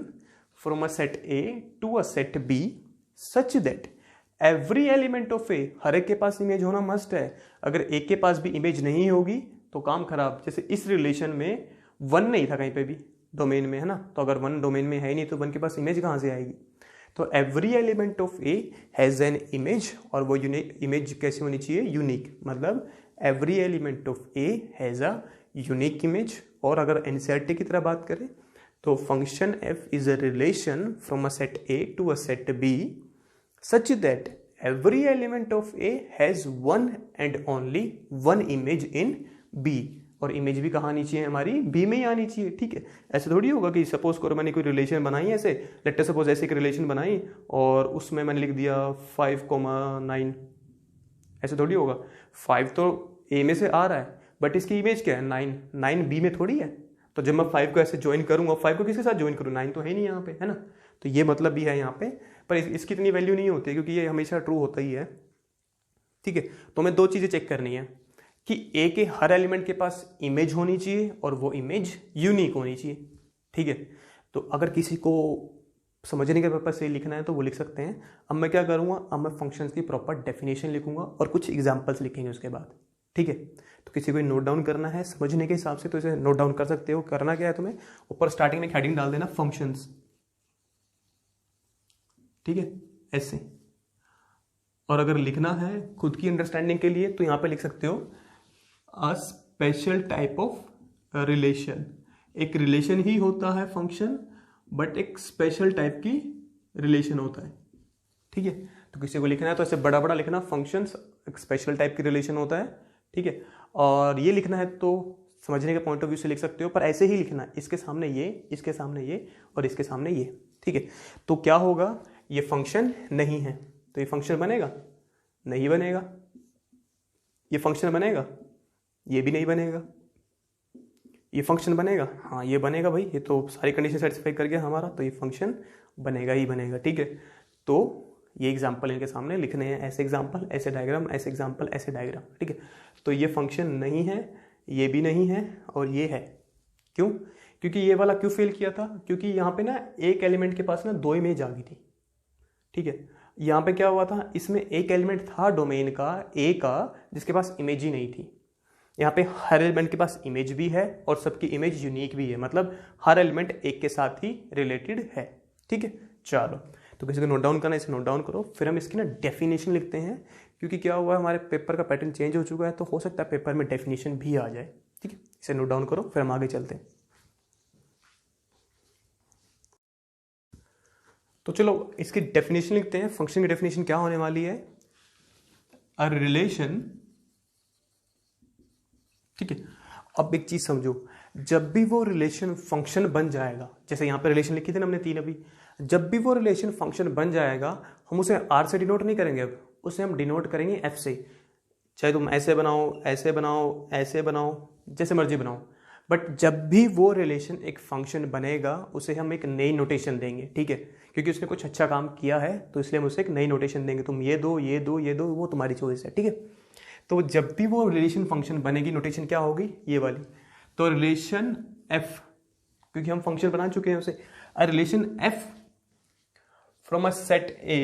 from a set A to a set B such that every element of A, हर एक के पास इमेज होना मस्ट है। अगर एक के पास भी इमेज नहीं होगी तो काम खराब। जैसे इस रिलेशन में 1 नहीं था कहीं पे भी डोमेन में, है ना, तो अगर 1 डोमेन में है ही नहीं तो 1 के पास इमेज कहाँ से आएगी? तो every element of A has an image, और वो यूनिक इमेज कैसी होनी चाहिए? यूनिक। मतलब every element of A has a unique image. और अगर एनसीईआरटी की तरह बात करें तो function F is a relation from a set A to a set B such that every element of A has one and only one image in B. और image भी कहाँ आनी चाहिए? हमारी बी में ही आनी चाहिए, ठीक है। ऐसे थोड़ी होगा कि सपोज करो मैंने कोई रिलेशन बनाई ऐसे, लेट अस सपोज ऐसे एक रिलेशन बनाई और उसमें मैंने लिख दिया 5,9, ऐसे थोड़ी होगा। 5 तो ए में से आ रहा है बट इसकी इमेज क्या है? 9 बी में थोड़ी है। तो जब मैं 5 को ऐसे ज्वाइन करूंगा, 5 को किसके साथ ज्वाइन करूँ? 9 तो है नहीं यहाँ पे, है ना। तो ये मतलब भी है यहाँ पे, पर इसकी इतनी वैल्यू नहीं होती क्योंकि ये हमेशा ट्रू होता ही है, ठीक है। तो हमें दो चीज़ें चेक करनी है कि ए के हर एलिमेंट के पास इमेज होनी चाहिए और वो इमेज यूनिक होनी चाहिए, ठीक है। तो अगर किसी को समझने के पर्पज से लिखना है तो वो लिख सकते हैं। अब मैं क्या करूँगा, अब मैं फंक्शंस की प्रॉपर डेफिनेशन लिखूंगा और कुछ एग्जाम्पल्स लिखेंगे उसके बाद, ठीक है। तो किसी को नोट डाउन करना है समझने के हिसाब से तो इसे नोट डाउन कर सकते हो। करना क्या है तुम्हें, ऊपर स्टार्टिंग में हेडिंग डाल देना फंक्शंस, ठीक है, ऐसे। और अगर लिखना है खुद की अंडरस्टैंडिंग के लिए तो यहाँ पे लिख सकते हो a special type of relation एक रिलेशन ही होता है फंक्शन, बट एक स्पेशल टाइप की रिलेशन होता है, ठीक है। तो किसी को लिखना है तो ऐसे बड़ा बड़ा लिखना, फंक्शंस एक स्पेशल टाइप की रिलेशन होता है, ठीक है। और ये लिखना है तो समझने के पॉइंट ऑफ व्यू से लिख सकते हो, पर ऐसे ही लिखना, इसके सामने ये, इसके सामने ये और इसके सामने ये, ठीक है। तो क्या होगा, ये फंक्शन नहीं है तो ये फंक्शन बनेगा, नहीं बनेगा। ये फंक्शन बनेगा, ये भी नहीं बनेगा। ये फंक्शन बनेगा, हाँ ये बनेगा भाई, ये तो सारी कंडीशन सेटिस्फाई कर गया हमारा, तो ये फंक्शन बनेगा ही बनेगा, ठीक है। तो ये एग्जाम्पल इनके सामने लिखने हैं, ऐसे एग्जाम्पल, ऐसे डायग्राम, ऐसे एग्जाम्पल, ऐसे डायग्राम, ठीक है। तो ये फंक्शन नहीं है, ये भी नहीं है और ये है। क्यों? क्योंकि ये वाला क्यों फेल किया था, क्योंकि यहाँ पे ना एक एलिमेंट के पास ना दो इमेज आ गई थी, ठीक है। यहाँ पे क्या हुआ था, इसमें एक एलिमेंट था डोमेन का ए का जिसके पास इमेज ही नहीं थी। यहाँ पे हर एलिमेंट के पास इमेज भी है और सबकी इमेज यूनिक भी है, मतलब हर एलिमेंट एक के साथ ही रिलेटेड है, ठीक है। चलो, तो किसी को नोट डाउन करना, इसे नोट डाउन करो, फिर हम इसकी ना डेफिनेशन लिखते हैं, क्योंकि क्या हुआ है हमारे पेपर का पैटर्न चेंज हो चुका है, तो हो सकता है पेपर में डेफिनेशन भी आ जाए, ठीक है। इसे नोट डाउन करो, फिर हम आगे चलते हैं। तो चलो इसकी डेफिनेशन लिखते हैं। फंक्शन की डेफिनेशन क्या होने वाली है, अ रिलेशन, ठीक है। अब एक चीज समझो, जब भी वो रिलेशन फंक्शन बन जाएगा, जैसे यहां पे रिलेशन लिखी थी ना हमने 3 अभी, जब भी वो रिलेशन फंक्शन बन जाएगा हम उसे आर से डिनोट नहीं करेंगे, अब उसे हम डिनोट करेंगे एफ से। चाहे तुम ऐसे बनाओ, ऐसे बनाओ, ऐसे बनाओ, जैसे मर्जी बनाओ, बट जब भी वो रिलेशन एक फंक्शन बनेगा उसे हम एक नई नोटेशन देंगे, ठीक है। क्योंकि उसने कुछ अच्छा काम किया है तो इसलिए हम उसे एक नई नोटेशन देंगे, तुम ये दो, ये दो, ये दो, वो तुम्हारी चॉइस है, ठीक है। तो जब भी वो रिलेशन फंक्शन बनेगी, नोटेशन क्या होगी, ये वाली। तो रिलेशन एफ, क्योंकि हम फंक्शन बना चुके हैं उसे, a relation F from a set A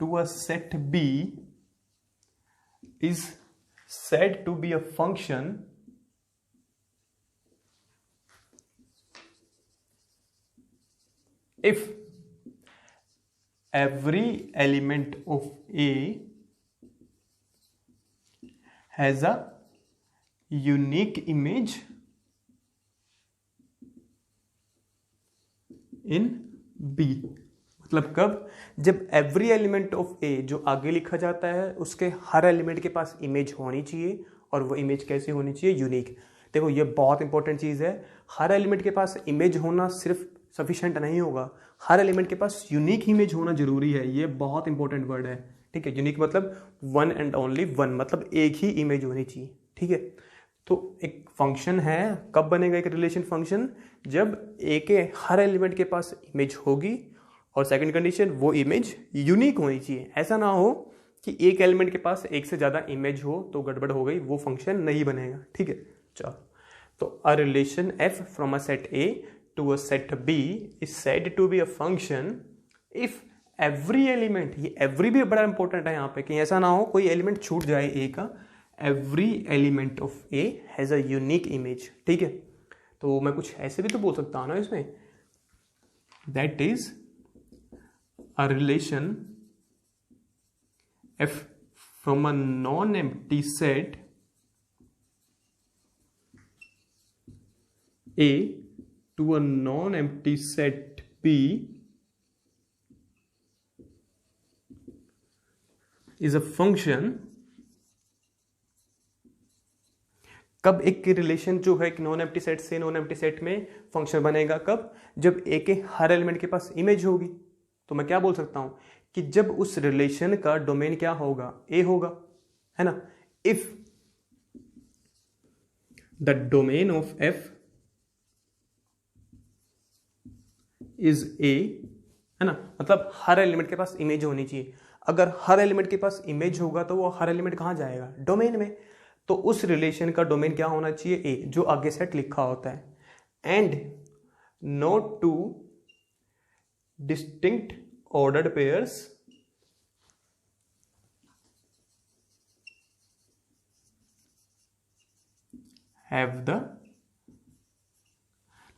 to a set B is said to be a function if every element of A has a unique image in B। मतलब कब, जब every element of ए, जो आगे लिखा जाता है, उसके हर element के पास इमेज होनी चाहिए, और वो इमेज कैसी होनी चाहिए, यूनिक। देखो ये बहुत इंपॉर्टेंट चीज है, हर एलिमेंट के पास इमेज होना सिर्फ सफिशिएंट नहीं होगा, हर एलिमेंट के पास यूनिक इमेज होना जरूरी है। ये बहुत इंपॉर्टेंट वर्ड है, ठीक है। यूनिक मतलब वन एंड ओनली वन, मतलब एक ही इमेज होनी चाहिए, ठीक है। तो एक फंक्शन है, कब बनेगा एक रिलेशन फंक्शन, जब ए के हर एलिमेंट के पास इमेज होगी, और सेकंड कंडीशन वो इमेज यूनिक होनी चाहिए। ऐसा ना हो कि एक एलिमेंट के पास एक से ज्यादा इमेज हो तो गड़बड़ हो गई, वो फंक्शन नहीं बनेगा, ठीक है। चलो, तो a relation F from a set A to a set B is said to be a function if every element, ये एवरी भी बड़ा इंपॉर्टेंट है यहाँ पे, कि ऐसा ना हो कोई एलिमेंट छूट जाए ए का, every element of A has a unique image, ठीक है। तो मैं कुछ ऐसे भी तो बोल सकता हूँ ना इसमें, that is a relation f from a non-empty set A to a non-empty set B is a function। कब एक रिलेशन जो है एक नॉन एम्प्टी सेट से नॉन एम्प्टी सेट में फंक्शन बनेगा, कब, जब ए के हर एलिमेंट के पास इमेज होगी। तो मैं क्या बोल सकता हूं कि जब उस रिलेशन का डोमेन क्या होगा, ए होगा, है ना। If the domain of F is a, है ना, मतलब हर एलिमेंट के पास इमेज होनी चाहिए। अगर हर एलिमेंट के पास इमेज होगा तो वो हर एलिमेंट कहां जाएगा, डोमेन में। तो उस रिलेशन का डोमेन क्या होना चाहिए, ए, जो आगे सेट लिखा होता है, and not two distinct ordered pairs have the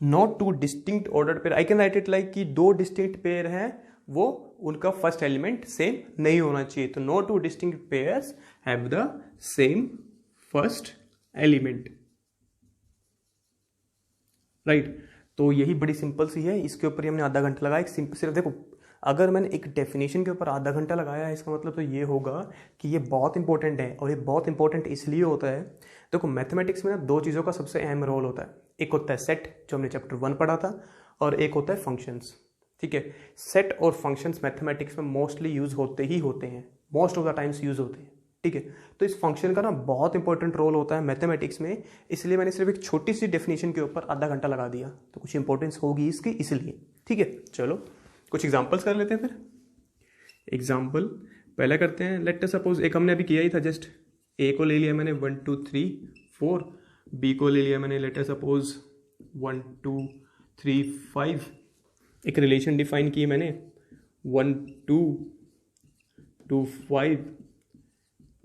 not two distinct ordered pair, I can write it like कि दो distinct pair हैं, वो उनका फर्स्ट एलिमेंट सेम नहीं होना चाहिए। तो no two distinct pairs have the same first element, right. तो यही बड़ी सिंपल सी है, इसके ऊपर ही हमने आधा घंटा लगाया। सिर्फ देखो, अगर मैंने एक डेफिनेशन के ऊपर आधा घंटा लगाया है, इसका मतलब तो ये होगा कि ये बहुत इंपॉर्टेंट है। और ये बहुत इंपॉर्टेंट इसलिए होता है, देखो मैथमेटिक्स में ना दो चीज़ों का सबसे अहम रोल होता है। एक होता है सेट, जो हमने चैप्टर 1 पढ़ा था, और एक होता है फंक्शंस। ठीक है, सेट और फंक्शंस मैथमेटिक्स में मोस्टली यूज होते ही होते हैं, most of the times use होते हैं। ठीक है, तो इस फंक्शन का ना बहुत इंपॉर्टेंट रोल होता है मैथमेटिक्स में, इसलिए मैंने सिर्फ एक छोटी सी डेफिनेशन के ऊपर आधा घंटा लगा दिया, तो कुछ इंपॉर्टेंस होगी इसकी इसलिए। ठीक है, चलो कुछ एग्जांपल्स कर लेते हैं फिर। एग्जांपल पहला करते हैं। लेट अस सपोज, एक हमने अभी किया ही था जस्ट, ए को ले लिया मैंने 1 2 3 4, बी को ले लिया मैंने लेट अस सपोज 1 2 3 5। एक रिलेशन डिफाइन की मैंने 1 2 2 5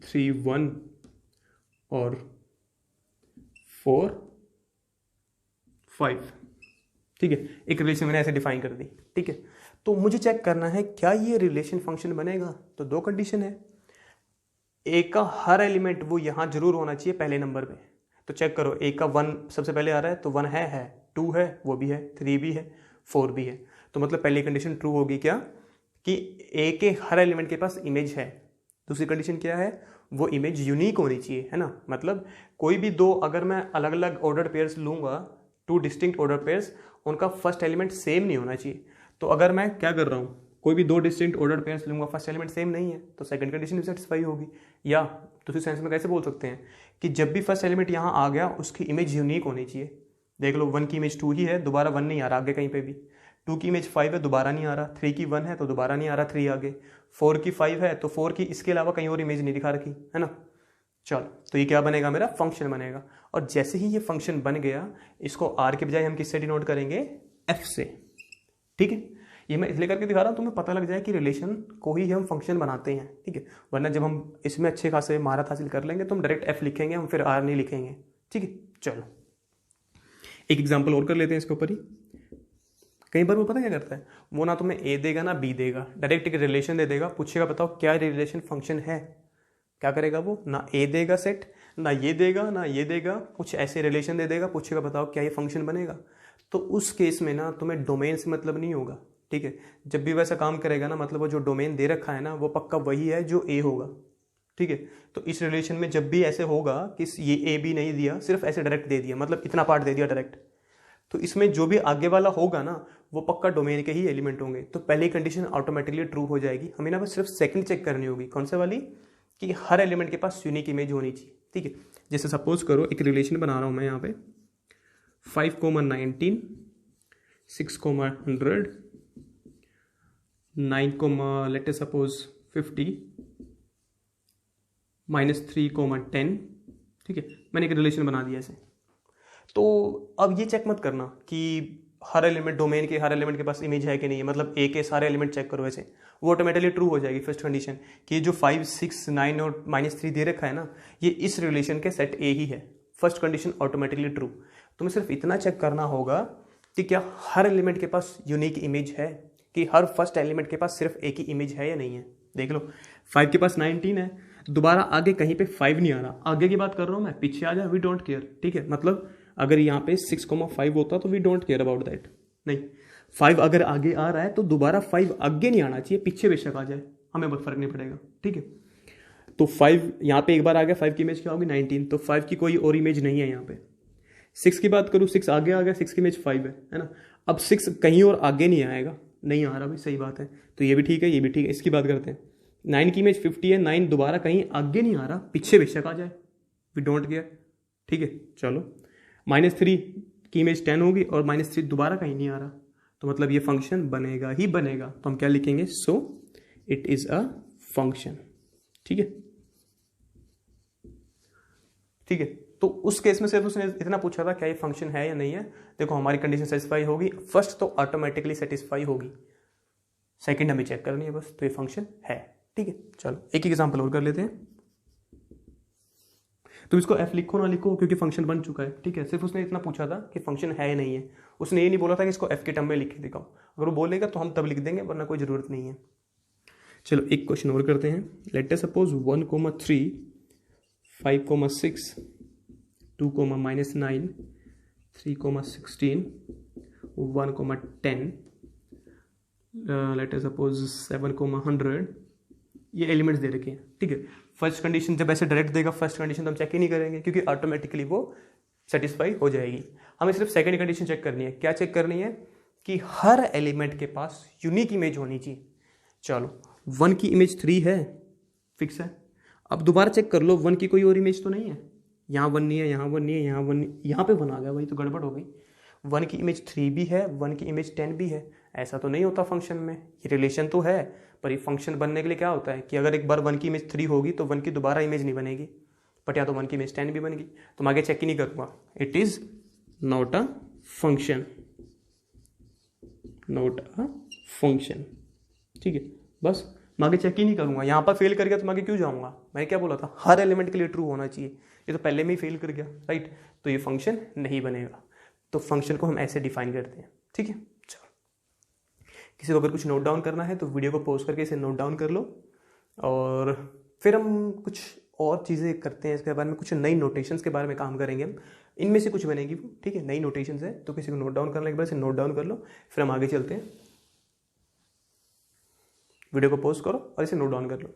3 1 और 4 5। ठीक है, एक रिलेशन मैंने ऐसे डिफाइन कर दी। ठीक है, तो मुझे चेक करना है क्या ये रिलेशन फंक्शन बनेगा। तो दो कंडीशन है, ए का हर एलिमेंट वो यहां जरूर होना चाहिए पहले नंबर पे। तो चेक करो, ए का 1 सबसे पहले आ रहा है, तो 1 है, 2 है वो भी है, 3 भी है, 4 भी है। तो मतलब पहली कंडीशन ट्रू होगी क्या, कि ए के हर एलिमेंट के पास इमेज है। दूसरी कंडीशन क्या है, वो इमेज यूनिक होनी चाहिए, है ना। मतलब कोई भी दो, अगर मैं अलग अलग ऑर्डर पेयर्स लूंगा, 2 डिस्टिंक्ट ऑर्डर पेयर्स, उनका फर्स्ट एलिमेंट सेम नहीं होना चाहिए। तो अगर मैं क्या कर रहा हूँ, कोई भी 2 डिस्टिंक्ट ऑर्डर पेयर्स लूंगा, फर्स्ट एलिमेंट सेम नहीं है, तो सेकंड कंडीशन भी सेटिस्फाई होगी। या दूसरी सेंस में कैसे बोल सकते हैं कि जब भी फर्स्ट एलिमेंट यहाँ आ गया, उसकी इमेज यूनिक होनी चाहिए। देख लो, 1 की इमेज 2 ही है, दोबारा 1 नहीं आ रहा आगे कहीं पे भी। 2 की इमेज 5 है, दोबारा नहीं आ रहा। 3 की 1 है तो दोबारा नहीं आ रहा 3 आगे। 4 की 5 है तो 4 की इसके अलावा कहीं और इमेज नहीं दिखा रखी, है ना। चलो, तो ये क्या बनेगा, मेरा फंक्शन बनेगा। और जैसे ही ये फंक्शन बन गया, इसको आर के बजाय हम किससे डिनोट करेंगे, एफ से। ठीक है, ये मैं इसलिए करके दिखा रहा हूँ, तुम्हें पता लग जाए कि रिलेशन को ही हम फंक्शन बनाते हैं। ठीक है, वरना जब हम इसमें अच्छे खासे महारत हासिल कर लेंगे तो हम डायरेक्ट एफ लिखेंगे, हम फिर आर नहीं लिखेंगे। ठीक है, चलो एक एग्जाम्पल और कर लेते हैं इसके ऊपर ही। कई बार वो पता क्या करता है, वो ना तुम्हें ए देगा ना बी देगा, डायरेक्ट एक रिलेशन दे देगा, पूछेगा बताओ क्या रिलेशन फंक्शन है। क्या करेगा वो, ना ए देगा सेट, ना ये देगा ना ये देगा, कुछ ऐसे रिलेशन दे देगा, पूछेगा बताओ क्या ये फंक्शन बनेगा। तो उस केस में ना तुम्हें डोमेन से मतलब नहीं होगा। ठीक है, जब भी वैसा काम करेगा ना, मतलब वो जो डोमेन दे रखा है ना, वो पक्का वही है जो ए होगा। ठीक है, तो इस रिलेशन में जब भी ऐसे होगा कि ये ए बी नहीं दिया, सिर्फ ऐसे डायरेक्ट दे दिया, मतलब इतना पार्ट दे दिया डायरेक्ट, तो इसमें जो भी आगे वाला होगा ना, वो पक्का डोमेन के ही एलिमेंट होंगे। तो पहली कंडीशन ऑटोमेटिकली ट्रू हो जाएगी। हमें ना बस सिर्फ सेकंड चेक करनी होगी, कौन से वाली, कि हर एलिमेंट के पास यूनिक इमेज होनी चाहिए। ठीक है, जैसे सपोज करो एक रिलेशन बना रहा हूं मैं यहाँ पे 5, 19, 6, 100, 9, लेट अस सपोज 50, -3, 10। ठीक है, मैंने एक रिलेशन बना दिया ऐसे। तो अब ये चेक मत करना कि हर एलिमेंट, डोमेन के हर एलिमेंट के पास इमेज है कि नहीं है, मतलब ए के सारे एलिमेंट चेक करो ऐसे, वो ऑटोमेटिकली ट्रू हो जाएगी फर्स्ट कंडीशन, कि जो 5, 6, 9 और -3 दे रखा है ना, ये इस रिलेशन के सेट ए ही है। First condition automatically true. तुम्हें सिर्फ इतना चेक करना होगा कि क्या हर एलिमेंट के पास यूनिक इमेज है, कि हर फर्स्ट एलिमेंट के पास सिर्फ ए की इमेज है या नहीं है। देख लो, 5 के पास 19 है, दोबारा आगे कहीं पे 5 नहीं आ रहा, आगे की बात कर रहा हूं मैं, पीछे आ जाए वी डोंट केयर। ठीक है, मतलब अगर यहाँ पे 6,5 होता तो we don't care about that. नहीं, 5 अगर आगे आ रहा है तो दोबारा 5 आगे नहीं आना चाहिए, पीछे बेशक आ जाए, हमें बहुत फर्क नहीं पड़ेगा। ठीक है, तो 5 यहाँ पे एक बार आ गया, 5 की इमेज क्या होगी 19, तो 5 की कोई और इमेज नहीं है यहाँ पे। 6 की बात करूँ, 6 आगे आ गया, 6 की इमेज 5 है ना। अब 6 कहीं और आगे नहीं आएगा, नहीं आ रहा भाई, सही बात है, तो ये भी ठीक है, ये भी ठीक है। इसकी बात करते हैं, 9 की इमेज 50 है, 9 दोबारा कहीं आगे नहीं आ रहा, पीछे बेशक आ जाए, वी डोंट केयर। ठीक है, चलो -3 की इमेज 10 होगी और -3 दोबारा कहीं नहीं आ रहा, तो मतलब ये फंक्शन बनेगा ही बनेगा। तो हम क्या लिखेंगे, so it is a function. ठीक है, ठीक है, तो उस केस में सिर्फ उसने इतना पूछा था क्या ये फंक्शन है या नहीं है। देखो हमारी कंडीशन सेटिस्फाई होगी, फर्स्ट तो ऑटोमेटिकली सेटिस्फाई होगी, सेकंड हमें चेक करनी है बस, तो ये फंक्शन है। ठीक है, चलो एक एग्जांपल और कर लेते हैं। तो इसको एफ लिखो ना लिखो, क्योंकि फंक्शन बन चुका है। ठीक है, सिर्फ उसने इतना पूछा था कि फंक्शन है या नहीं है, उसने ये नहीं बोला था कि इसको एफ के टर्म में लिख के दिखाओ। अगर वो बोलेगा तो हम तब लिख देंगे, वरना कोई जरूरत नहीं है। चलो एक क्वेश्चन और करते हैं। Let us suppose 1,3, 5,6, 2, -9, 3,16, 1,10, late us suppose 7,100, ये एलिमेंट्स दे रखे हैं, ठीक है। फर्स्ट कंडीशन जब ऐसे डायरेक्ट देगा, फर्स्ट कंडीशन तो हम चेक ही नहीं करेंगे क्योंकि ऑटोमेटिकली वो सेटिस्फाई हो जाएगी। हमें सिर्फ सेकंड कंडीशन चेक करनी है। क्या चेक करनी है? कि हर एलिमेंट के पास यूनिक इमेज होनी चाहिए। चलो 1 की इमेज 3 है, फिक्स है। अब दोबारा चेक कर लो, 1 की कोई और इमेज तो नहीं है, यहाँ 1 नहीं है, यहाँ 1 नहीं है, यहाँ 1 नहीं, यहाँ पे 1 आ गया, वही तो गड़बड़ हो गई। 1 की इमेज 3 भी है, 1 की इमेज 10 भी है, ऐसा तो नहीं होता फंक्शन में। ये रिलेशन तो है, पर ये फंक्शन बनने के लिए क्या होता है कि अगर एक बार 1 की इमेज 3 होगी तो 1 की दोबारा इमेज नहीं बनेगी, बट या तो 1 की इमेज 10 भी बनेगी, तो मैं आगे चेक ही नहीं करूँगा। It is not a function, not a function, ठीक है। बस मैं आगे चेक ही नहीं करूँगा। यहाँ पर फेल कर गया तो मैं आगे क्यों जाऊँगा? मैंने क्या बोला था? हर एलिमेंट के लिए ट्रू होना चाहिए। ये तो पहले में ही फेल कर गया, राइट? तो ये फंक्शन नहीं बनेगा। तो फंक्शन को हम ऐसे डिफाइन करते हैं, ठीक है। चलो, किसी को अगर कुछ नोट डाउन करना है तो वीडियो को पॉज करके इसे नोट डाउन कर लो, और फिर हम कुछ और चीज़ें करते हैं। इसके बारे में कुछ नई नोटेशंस के बारे में काम करेंगे हम, इनमें से कुछ बनेगी वो, ठीक है। नई नोटेशंस है तो किसी को नोट डाउन करने के बाद इसे नोट डाउन कर लो, फिर हम आगे चलते हैं। वीडियो को पॉज करो और इसे नोट डाउन कर लो।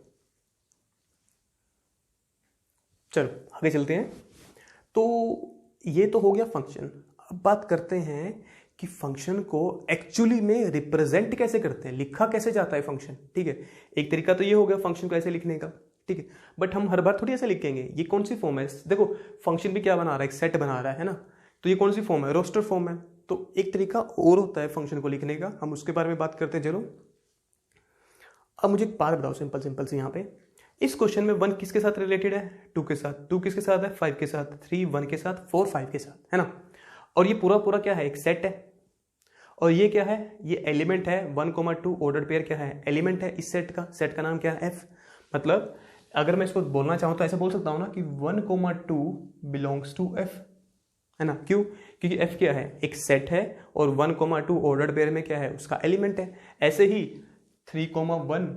चलो आगे चलते हैं। तो ये तो हो गया फंक्शन। अब बात करते हैं कि फंक्शन को एक्चुअली में रिप्रेजेंट कैसे करते हैं, लिखा कैसे जाता है फंक्शन, ठीक है। एक तरीका तो ये हो गया फंक्शन को ऐसे लिखने का, ठीक है। बट हम हर बार थोड़ी ऐसे लिखेंगे। ये कौन सी फॉर्म है? देखो फंक्शन भी क्या बना रहा है, एक सेट बना रहा है ना। तो ये कौन सी फॉर्म है? रोस्टर फॉर्म है। तो एक तरीका और होता है फंक्शन को लिखने का, हम उसके बारे में बात करते हैं। चलो अब मुझे एक बात बताओ, सिंपल सिंपल से। यहाँ पे इस क्वेश्चन में 1 किसके साथ रिलेटेड है? 2 के साथ। 2 किसके साथ है? 5 के साथ। 3 1 के साथ, 4 5 के साथ, है ना। और ये पूरा पूरा क्या है? एक सेट है। और ये क्या है? ये एलिमेंट है। 1,2 ऑर्डर पेयर क्या है? एलिमेंट है इस सेट का। सेट का नाम क्या है? एफ। मतलब अगर मैं इसको बोलना चाहूँ तो ऐसे बोल सकता हूँ ना कि 1,2 बिलोंग्स टू एफ, है ना। क्यों? क्योंकि एफ क्या है? एक सेट है, और 1,2 ऑर्डर पेयर में क्या है? उसका एलिमेंट है। ऐसे ही 3,1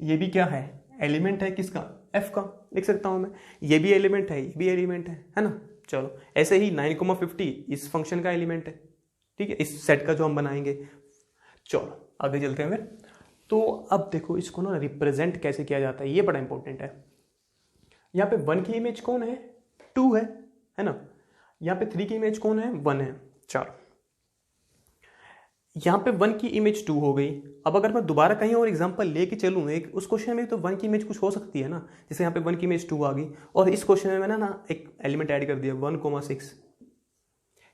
ये भी क्या है? एलिमेंट है किसका? एफ का। लिख सकता हूं मैं, ये भी एलिमेंट है, ये भी एलिमेंट है ना। चलो ऐसे ही 9,50 इस फंक्शन का एलिमेंट है, ठीक है, इस सेट का जो हम बनाएंगे। चलो आगे चलते हैं फिर। तो अब देखो इसको ना रिप्रेजेंट कैसे किया जाता है, ये बड़ा इंपॉर्टेंट है। यहाँ पे 1 की इमेज कौन है? 2 है ना। यहाँ पे 3 की इमेज कौन है? 1 है। चलो यहाँ पे 1 की इमेज 2 हो गई। अब अगर मैं दोबारा कहीं और एग्जांपल लेके चलूँ, एक उस क्वेश्चन में तो 1 की इमेज कुछ हो सकती है ना। जैसे यहाँ पे 1 की इमेज 2 आ गई, और इस क्वेश्चन में मैंने ना एक एलिमेंट ऐड कर दिया 1,6।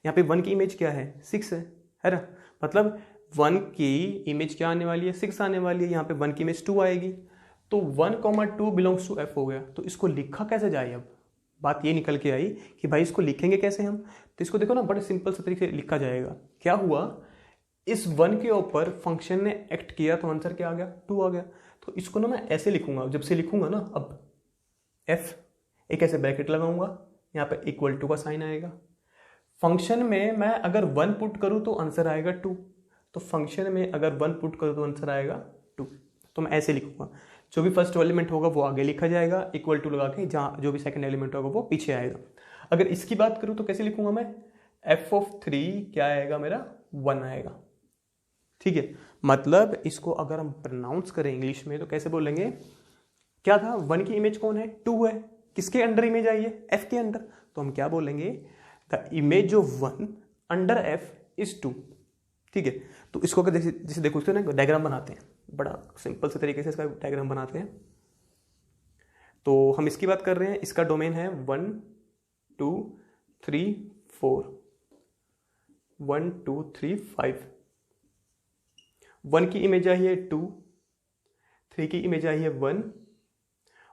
यहाँ पे 1 की इमेज क्या है? 6 है ना। मतलब 1 की इमेज क्या आने वाली है? 6 आने वाली है। यहाँ पे 1 की इमेज 2 आएगी, तो 1,2 बिलोंग्स टू एफ हो गया। तो इसको लिखा कैसे जाए? अब बात ये निकल के आई कि भाई इसको लिखेंगे कैसे हम। तो इसको देखो ना, बड़े सिंपल से तरीके से लिखा जाएगा। क्या हुआ? इस 1 के ऊपर फंक्शन ने एक्ट किया तो आंसर क्या आ गया? 2 आ गया। तो इसको ना मैं ऐसे लिखूंगा, जब से लिखूंगा ना, अब एफ एक ऐसे ब्रैकेट लगाऊंगा, यहाँ पे इक्वल टू का साइन आएगा। फंक्शन में मैं अगर 1 पुट करूँ तो आंसर आएगा 2, तो फंक्शन में अगर 1 पुट करूँ तो आंसर आएगा 2। तो मैं ऐसे लिखूंगा, जो भी फर्स्ट एलिमेंट होगा वो आगे लिखा जाएगा, इक्वल टू लगा के, जहाँ जो भी सेकंड एलिमेंट होगा वो पीछे आएगा। अगर इसकी बात करूँ तो कैसे लिखूंगा मैं? f(3) क्या आएगा मेरा? 1 आएगा, ठीक है। मतलब इसको अगर हम प्रोनाउंस करें इंग्लिश में तो कैसे बोलेंगे? क्या था? 1 की इमेज कौन है? 2 है। किसके अंडर इमेज आई है? एफ के अंदर। तो हम क्या बोलेंगे? The image of 1 under F is 2, ठीक है। तो इसको अगर जैसे देखो, इसको ना डायग्राम बनाते हैं, बड़ा सिंपल से तरीके से इसका डायग्राम बनाते हैं। तो हम इसकी बात कर रहे हैं, इसका डोमेन है 1 2 3 4, 1 2 3 5। 1 की इमेज आई है 2, 3 की इमेज आई है 1,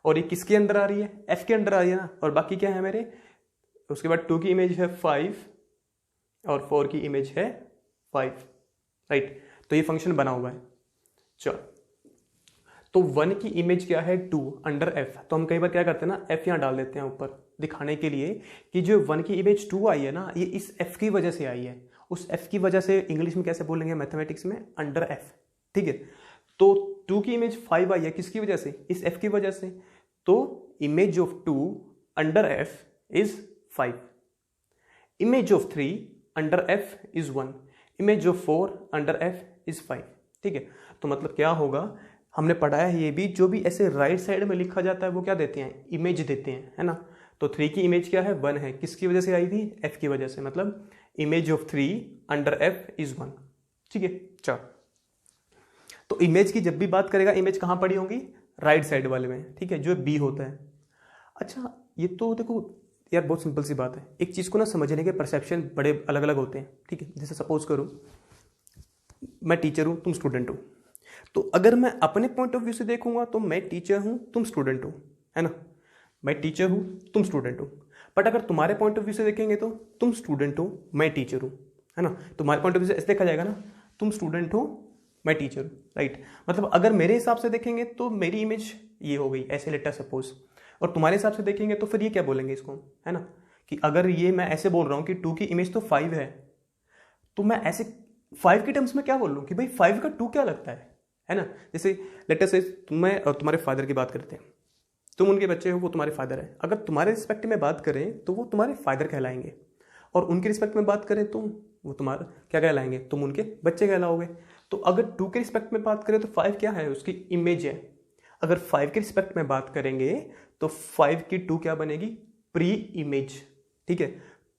और ये किसके अंदर आ रही है? एफ के अंदर आ रही है ना। और बाकी क्या है मेरे? उसके बाद 2 की इमेज है 5, और 4 की इमेज है 5, राइट। तो ये फंक्शन बना हुआ है। चलो, तो 1 की इमेज क्या है? 2 अंडर एफ। तो हम कई बार क्या करते हैं ना, एफ यहाँ डाल देते हैं ऊपर, दिखाने के लिए कि जो 1 की इमेज 2 आई है ना, ये इस एफ की वजह से आई है। उस एफ की वजह से इंग्लिश में कैसे बोलेंगे मैथमेटिक्स में? अंडर एफ, ठीक है। तो 2 की इमेज 5 आई है, किसकी वजह से? इस एफ की वजह से। तो image of 2 under F is 5। Image of 3 under f is 1, image of 4 under f is 5। ठीक है, तो मतलब क्या होगा, हमने पढ़ा है ये भी, जो भी ऐसे राइट साइड में लिखा जाता है वो क्या देते हैं, इमेज देते हैं, है ना। तो 3 की इमेज क्या है, 1 है, किसकी वजह से आई थी, f की वजह से, मतलब image of 3 under f is 1। ठीक है, चलो, तो इमेज की जब भी बात करेगा, इमेज कहाँ पड़ी होंगी, राइट साइड वाले में, ठीक है, जो b होता है। अच्छा, ये तो देखो यार बहुत सिंपल सी बात है, एक चीज़ को ना समझने के परसेप्शन बड़े अलग अलग होते हैं। ठीक है, जैसे सपोज करो मैं टीचर हूँ, तुम स्टूडेंट हो, तो अगर मैं अपने पॉइंट ऑफ व्यू से देखूंगा तो मैं टीचर हूँ, तुम स्टूडेंट हो, है ना, मैं टीचर हूँ, तुम स्टूडेंट हो। बट अगर तुम्हारे पॉइंट ऑफ व्यू से देखेंगे तो तुम स्टूडेंट हो, मैं टीचर हूँ, है ना। तुम्हारे पॉइंट ऑफ व्यू से ऐसे देखा जाएगा ना, तुम स्टूडेंट हो, मैं टीचर हूँ, राइट। मतलब अगर मेरे हिसाब से देखेंगे तो मेरी इमेज ये हो गई, ऐसे लेटर सपोज, और तुम्हारे हिसाब से देखेंगे तो फिर ये क्या बोलेंगे इसको, है ना, कि अगर ये मैं ऐसे बोल रहा हूँ कि 2 की इमेज तो 5 है, तो मैं ऐसे 5 के टर्म्स में क्या बोल लूँ कि भाई 5 का 2 क्या लगता है ना। जैसे लेटर से तुम्हें और तुम्हारे फादर की बात करते हैं, तुम उनके बच्चे हो, वो तुम्हारे फादर है। अगर तुम्हारे रिस्पेक्ट में बात करें तो वो तुम्हारे फादर कहलाएंगे, और उनके रिस्पेक्ट में बात करें तो वो तुम्हारा क्या कहलाएंगे, तुम उनके बच्चे कहलाओगे। तो अगर 2 के रिस्पेक्ट में बात करें तो 5 क्या है, उसकी इमेज है। अगर 5 के रिस्पेक्ट में बात करेंगे तो 5 की 2 क्या बनेगी, प्री इमेज। ठीक है,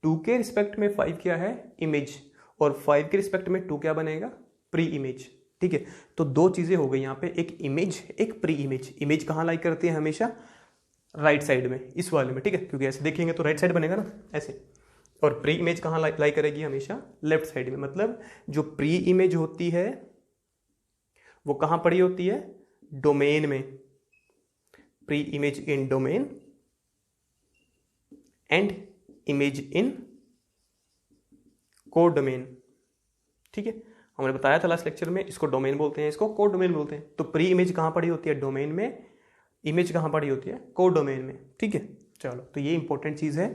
2 के रिस्पेक्ट में 5 क्या है, इमेज, और 5 के रिस्पेक्ट में 2 क्या बनेगा, प्री इमेज। ठीक है, तो 2 चीजें हो गई यहाँ पे, एक इमेज, एक प्री इमेज। इमेज कहाँ लाई करती है, हमेशा राइट साइड में, इस वाले में, ठीक है, क्योंकि ऐसे देखेंगे तो राइट साइड बनेगा ना, ऐसे। और प्री इमेज कहाँ लाई करेगी, हमेशा लेफ्ट साइड में। मतलब जो प्री इमेज होती है वो कहाँ पड़ी होती है, डोमेन में, pre image in domain and image in को डोमेन। ठीक है, हमने बताया था लास्ट लेक्चर में, इसको डोमेन बोलते हैं, इसको को डोमेन बोलते हैं। तो प्री इमेज कहाँ पड़ी होती है, डोमेन में, इमेज कहाँ पड़ी होती है, को डोमेन में। ठीक है, चलो, तो ये इंपॉर्टेंट चीज़ है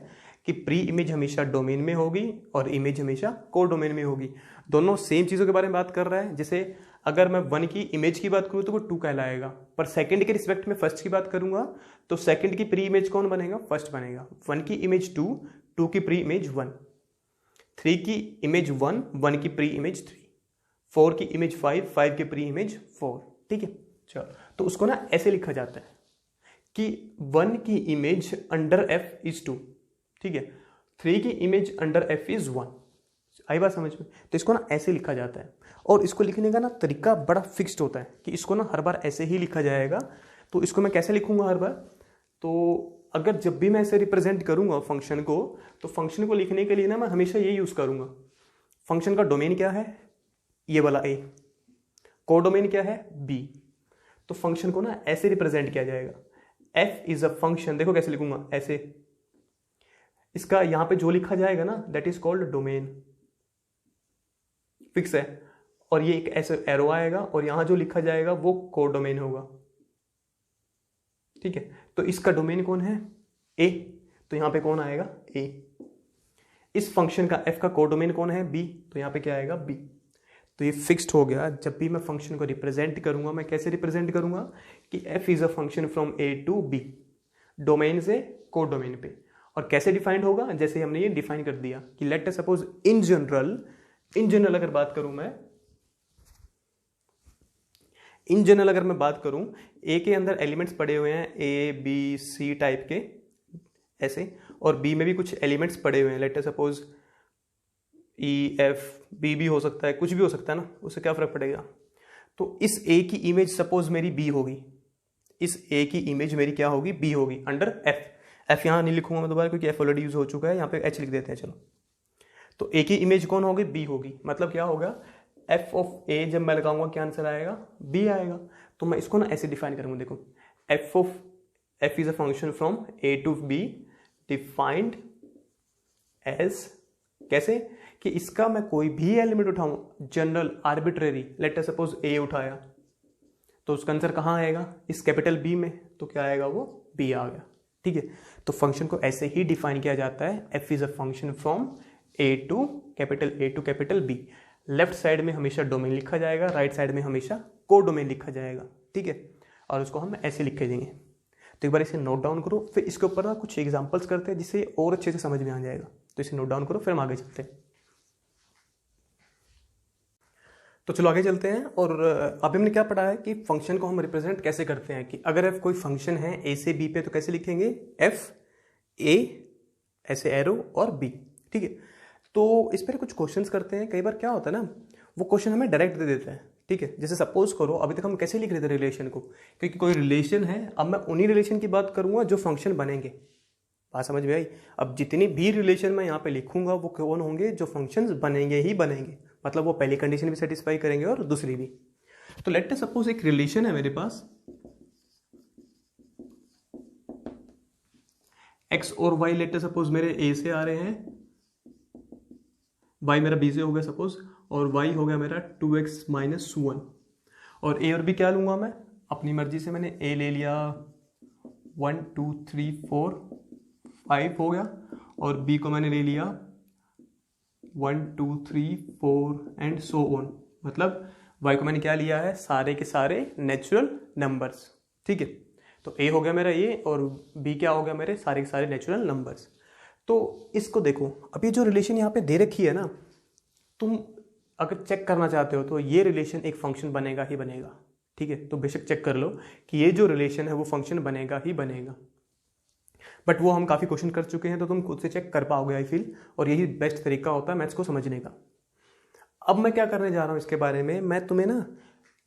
कि प्री इमेज हमेशा डोमेन में होगी और इमेज हमेशा को डोमेन में होगी। दोनों सेम चीज़ों के बारे में बात कर रहा है। जैसे अगर मैं 1 की इमेज की बात करूँ तो वो 2 कहलाएगा, पर सेकंड के रिस्पेक्ट में फर्स्ट की बात करूंगा तो सेकंड की प्री इमेज कौन बनेगा, फर्स्ट बनेगा। 1 की इमेज 2, 2 की प्री इमेज 1, 3 की इमेज 1, 1 की प्री इमेज 3, 4 की इमेज 5, 5 की प्री इमेज 4। ठीक है, चलो, तो उसको ना ऐसे लिखा जाता है कि 1 की इमेज अंडर f इज 2, ठीक है, 3 की इमेज अंडर f इज 1। आई बात समझ में। तो इसको ना ऐसे लिखा जाता है, और इसको लिखने का ना तरीका बड़ा फिक्स्ड होता है कि इसको ना हर बार ऐसे ही लिखा जाएगा। तो इसको मैं कैसे लिखूंगा हर बार, तो अगर जब भी मैं ऐसे रिप्रेजेंट करूंगा फंक्शन को, तो फंक्शन को लिखने के लिए ना मैं हमेशा ये यूज करूंगा, फंक्शन का डोमेन क्या है, ये वाला a, को डोमेन क्या है, b। तो फंक्शन को ना ऐसे रिप्रेजेंट किया जाएगा, f इज अ फंक्शन, देखो कैसे लिखूंगा, ऐसे, इसका यहां पे जो लिखा जाएगा ना that is called domain, fix है। और ये एक ऐसे एरो आएगा और यहां जो लिखा जाएगा वो को डोमेन होगा। ठीक है, तो इसका डोमेन कौन है, a, तो यहां पे कौन आएगा, a। इस फंक्शन का f का को डोमेन कौन है, b, तो यहां पे क्या आएगा, b। तो ये फिक्स्ड हो गया। जब भी मैं फंक्शन को रिप्रेजेंट करूंगा, मैं कैसे रिप्रेजेंट करूंगा कि f is a function from a to b, domain से को डोमेन पे। और कैसे डिफाइंड होगा, जैसे हमने ये डिफाइन कर दिया कि late us suppose in general अगर बात करूं मैं, इन जनरल अगर मैं बात करूं, ए के अंदर एलिमेंट्स पड़े हुए हैं ए बी सी टाइप के ऐसे, और बी में भी कुछ एलिमेंट्स पड़े हुए हैं, let us suppose E F B भी हो सकता है, कुछ भी हो सकता है ना, उससे क्या फर्क पड़ेगा। तो इस ए की इमेज सपोज मेरी बी होगी, इस ए की इमेज मेरी क्या होगी, बी होगी अंडर एफ। एफ यहां नहीं लिखूंगा मैं दोबारा क्योंकि एफ ऑलरेडी यूज हो चुका है, यहां पे एच लिख देते हैं। चलो, तो ए की इमेज कौन होगी, बी होगी। मतलब क्या होगा, एफ ऑफ ए जब मैं लगाऊंगा क्या आंसर आएगा, बी आएगा। तो मैं इसको ना ऐसे डिफाइन करूंगा, देखो f is a function from A to B defined as, कैसे कि इसका मैं कोई भी एलिमेंट उठाऊं general arbitrary, let us suppose A उठाया, तो उसका आंसर कहां आएगा, इस कैपिटल बी में, तो क्या आएगा, वो बी आ गया। ठीक है, तो फंक्शन को ऐसे ही डिफाइन किया जाता है, F is a function from A to capital B. Left side में हमेशा डोमेन लिखा जाएगा, राइट साइड में हमेशा को डोमेन लिखा जाएगा। ठीक है, और उसको हम ऐसे लिख के देंगे। तो एक बार इसे नोट डाउन करो, फिर इसके ऊपर ना कुछ एग्जांपल्स करते हैं जिससे और अच्छे से समझ में आ जाएगा। तो इसे नोट डाउन करो, फिर हम आगे चलते हैं। तो चलो आगे चलते हैं। और अभी हमने क्या पढ़ा है कि फंक्शन को हम रिप्रेजेंट कैसे करते हैं, कि अगर एफ कोई फंक्शन है ए से बी पे तो कैसे लिखेंगे, एफ ए ऐसे एरो और बी, ठीक है। तो इस पर कुछ क्वेश्चंस करते हैं। कई बार क्या होता है ना, वो क्वेश्चन हमें डायरेक्ट दे देता है, ठीक है। जैसे सपोज करो अभी तक हम कैसे लिख रहे थे रिलेशन को, क्योंकि कोई रिलेशन है, अब मैं उन्हीं रिलेशन की बात करूंगा जो फंक्शन बनेंगे। बात समझ में आई? अब जितनी भी रिलेशन मैं यहाँ पे लिखूंगा वो कौन होंगे, जो फंक्शंस बनेंगे ही बनेंगे, मतलब वो पहली कंडीशन भी सेटिस्फाई करेंगे और दूसरी भी। तो लेट सपोज एक रिलेशन है मेरे पास x और y, लेट सपोज मेरे a से आ रहे हैं, y मेरा b से हो गया सपोज, और y हो गया मेरा 2x - 1, और a और b क्या लूंगा मैं अपनी मर्जी से। मैंने a ले लिया 1 2 3 4 5 हो गया, और b को मैंने ले लिया 1 2 3 4 एंड सो ऑन, मतलब y को मैंने क्या लिया है, सारे के सारे नेचुरल नंबर्स, ठीक है। तो a हो गया मेरा ये, और b क्या हो गया मेरे सारे के सारे नेचुरल नंबर्स। तो इसको देखो, अब ये जो रिलेशन यहाँ पे दे रखी है ना, तुम अगर चेक करना चाहते हो तो ये रिलेशन एक फंक्शन बनेगा ही बनेगा, ठीक है। तो बेशक चेक कर लो कि ये जो रिलेशन है वो फंक्शन बनेगा ही बनेगा, बट वो हम काफ़ी क्वेश्चन कर चुके हैं, तो तुम खुद से चेक कर पाओगे आई फील, और यही बेस्ट तरीका होता है मैथ्स को समझने का। अब मैं क्या करने जा रहा हूँ इसके बारे में, मैं तुम्हें ना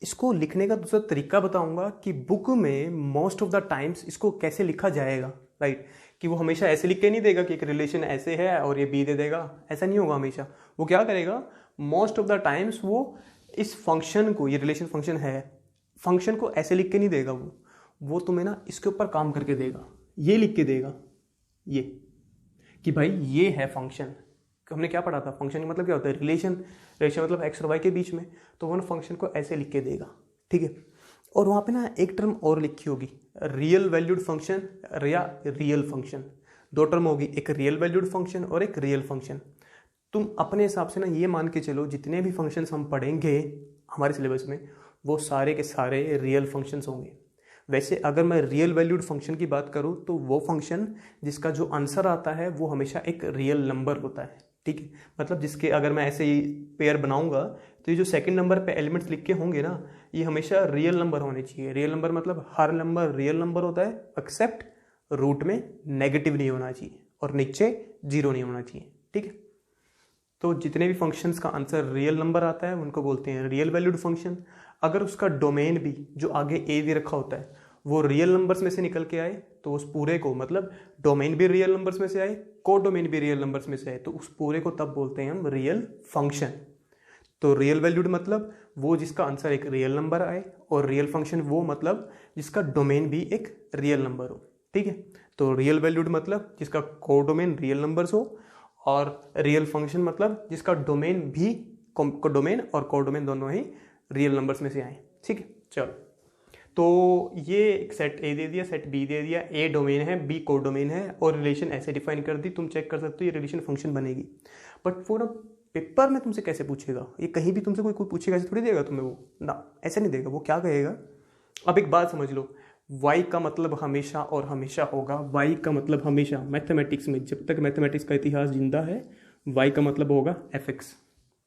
इसको लिखने का दूसरा तरीका बताऊंगा कि बुक में मोस्ट ऑफ द टाइम्स इसको कैसे लिखा जाएगा, राइट। कि वो हमेशा ऐसे लिख के नहीं देगा कि एक रिलेशन ऐसे है और ये बी दे देगा, ऐसा नहीं होगा हमेशा। वो क्या करेगा, मोस्ट ऑफ द टाइम्स वो इस फंक्शन को, ये रिलेशन फंक्शन है, फंक्शन को ऐसे लिख के नहीं देगा, वो तुम्हें ना इसके ऊपर काम करके देगा, ये लिख के देगा, ये कि भाई ये है फंक्शन। हमने क्या पढ़ा था, फंक्शन का मतलब क्या होता है, रिलेशन। रिलेशन मतलब एक्स और वाई के बीच में, तो वो फंक्शन को ऐसे लिख के देगा, ठीक है। और वहाँ पे ना एक टर्म और लिखी होगी, रियल वैल्यूड फंक्शन या रियल फंक्शन, दो टर्म होगी, एक रियल वैल्यूड फंक्शन और एक रियल फंक्शन। तुम अपने हिसाब से ना ये मान के चलो जितने भी फंक्शंस हम पढ़ेंगे हमारे सिलेबस में वो सारे के सारे रियल फंक्शंस होंगे। वैसे अगर मैं रियल वैल्यूड फंक्शन की बात करूँ तो वो फंक्शन जिसका जो आंसर आता है वो हमेशा एक रियल नंबर होता है, ठीक है। मतलब जिसके अगर मैं ऐसे ही पेयर बनाऊंगा तो ये जो सेकंड नंबर पे एलिमेंट्स लिख के होंगे ना, ये हमेशा रियल नंबर होने चाहिए। रियल नंबर मतलब हर नंबर रियल नंबर होता है, एक्सेप्ट रूट में नेगेटिव नहीं होना चाहिए और नीचे जीरो नहीं होना चाहिए, ठीक है। तो जितने भी फंक्शंस का आंसर रियल नंबर आता है उनको बोलते हैं रियल वैल्यूड फंक्शन। अगर उसका डोमेन भी जो आगे ए दे रखा होता है वो रियल नंबर्स में से निकल के आए तो उस पूरे को, मतलब डोमेन भी रियल नंबर्स में से आए, को डोमेन भी रियल नंबर्स में से आए, तो उस पूरे को तब बोलते हैं हम रियल फंक्शन। तो रियल वैल्यूड मतलब वो जिसका आंसर एक रियल नंबर आए, और रियल फंक्शन वो मतलब जिसका डोमेन भी एक रियल नंबर हो, ठीक है। तो रियल वैल्यूड मतलब जिसका को डोमेन रियल नंबर्स हो, और रियल फंक्शन मतलब जिसका डोमेन भी, डोमेन और को डोमेन दोनों ही रियल नंबर्स में से आए, ठीक है। चलो, तो ये एक सेट ए दे दिया, सेट बी दे दिया, ए डोमेन है, बी को डोमेन है, और रिलेशन ऐसे डिफाइन कर दी, तुम चेक कर सकते हो ये रिलेशन फंक्शन बनेगी। बट वो ना पेपर में तुमसे कैसे पूछेगा, ये कहीं भी तुमसे कोई पूछेगा ऐसे थोड़ी देगा तुम्हें, वो ना ऐसे नहीं देगा। वो क्या कहेगा, अब एक बात समझ लो, y का मतलब हमेशा और हमेशा होगा, y का मतलब हमेशा मैथमेटिक्स में, जब तक मैथमेटिक्स का इतिहास जिंदा है, y का मतलब होगा fx।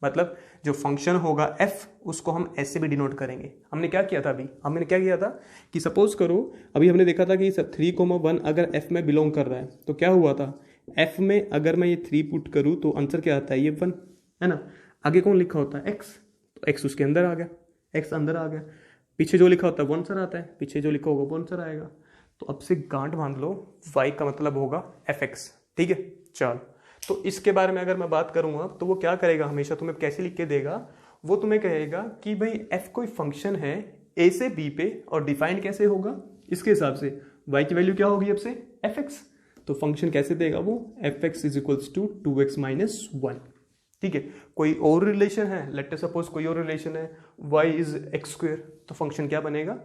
मतलब जो फंक्शन होगा f उसको हम ऐसे भी डिनोट करेंगे। हमने क्या किया था अभी, हमने क्या किया था कि सपोज करो अभी हमने देखा था कि 3,1 अगर f में बिलोंग कर रहा है तो क्या हुआ था, f में अगर मैं ये 3 पुट करूँ तो आंसर क्या आता है, ये 1 है ना। आगे कौन लिखा होता है, x, तो x उसके अंदर आ गया, x अंदर आ गया, पीछे जो लिखा होता है वो आंसर आता है, पीछे जो लिखा होगा वो आंसर आएगा। तो अब से गांठ बांध लो, y का मतलब होगा fx, ठीक है। चल, तो इसके बारे में अगर मैं बात करूंगा तो वो क्या करेगा, हमेशा तुम्हें कैसे लिख के देगा, वो तुम्हें कहेगा कि भाई f कोई फंक्शन है a से b पे, और डिफाइंड कैसे होगा, इसके हिसाब से y की वैल्यू क्या होगी अब से fx। तो फंक्शन कैसे देगा वो, fx is equals to 2x minus 1, ठीक है। कोई और रिलेशन है, लेट अस सपोज कोई और रिलेशन है y इज एक्स स्क्वेयर, तो फंक्शन क्या बनेगा,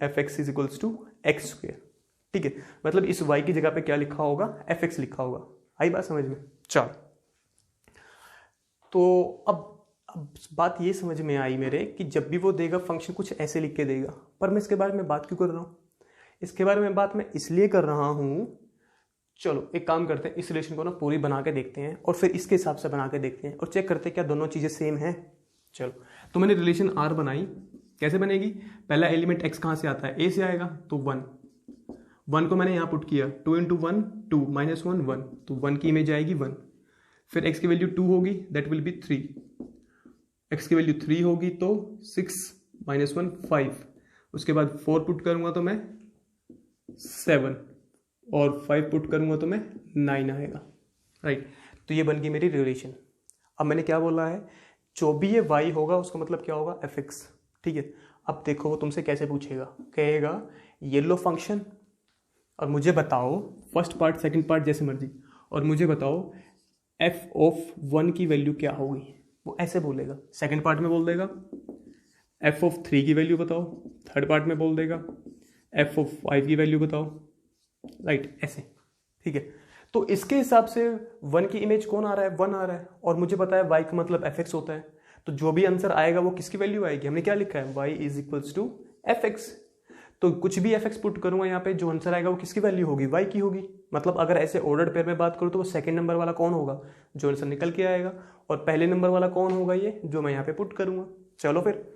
fx is equals to X square, ठीक है। मतलब इस y की जगह पे क्या लिखा होगा, fx लिखा होगा। आई बात समझ में। चल, तो अब बात ये समझ में आई मेरे कि जब भी वो देगा फंक्शन कुछ ऐसे लिख के देगा। पर मैं इसके बारे में बात क्यों कर रहा हूँ, इसके बारे में बात मैं इसलिए कर रहा हूँ चलो एक काम करते हैं, इस रिलेशन को ना पूरी बना के देखते हैं और फिर इसके हिसाब से बना के देखते हैं और चेक करते हैं क्या दोनों चीज़ें सेम हैं। चलो तो मैंने रिलेशन आर बनाई, कैसे बनेगी, पहला एलिमेंट एक्स कहाँ से आता है, ए से आएगा, तो 1 को मैंने यहाँ पुट किया, 2 × 1 2 -1 1, तो 1 की इमेज आएगी 1। फिर x की वैल्यू 2 होगी, दैट विल बी 3। x की वैल्यू 3 होगी तो 6 -1 5। उसके बाद 4 पुट करूंगा तो मैं 7 और 5 पुट करूंगा तो मैं 9 आएगा, राइट। तो ये बन गई मेरी रिलेशन। अब मैंने क्या बोला है, जो भी ये y होगा उसका मतलब क्या होगा, fx, ठीक है। अब देखो वो तुमसे कैसे पूछेगा, कहेगा येलो फंक्शन और मुझे बताओ, फर्स्ट पार्ट सेकंड पार्ट जैसे मर्जी, और मुझे बताओ f(1) की वैल्यू क्या होगी, वो ऐसे बोलेगा। सेकंड पार्ट में बोल देगा f(3) की वैल्यू बताओ, थर्ड पार्ट में बोल देगा f(5) की वैल्यू बताओ, राइट, ऐसे, ठीक है। तो इसके हिसाब से 1 की इमेज कौन आ रहा है, 1 आ रहा है, और मुझे पता है y का मतलब fx होता है, तो जो भी आंसर आएगा वो किसकी वैल्यू आएगी, हमने क्या लिखा है, y = fx। तो कुछ भी fx पुट करूंगा यहाँ पे, जो आंसर आएगा वो किसकी वैल्यू होगी, y की होगी। मतलब अगर ऐसे ऑर्डर्ड पेयर में बात करूँ तो वो सेकंड नंबर वाला कौन होगा, जो आंसर निकल के आएगा, और पहले नंबर वाला कौन होगा, ये जो मैं यहाँ पे पुट करूंगा। चलो फिर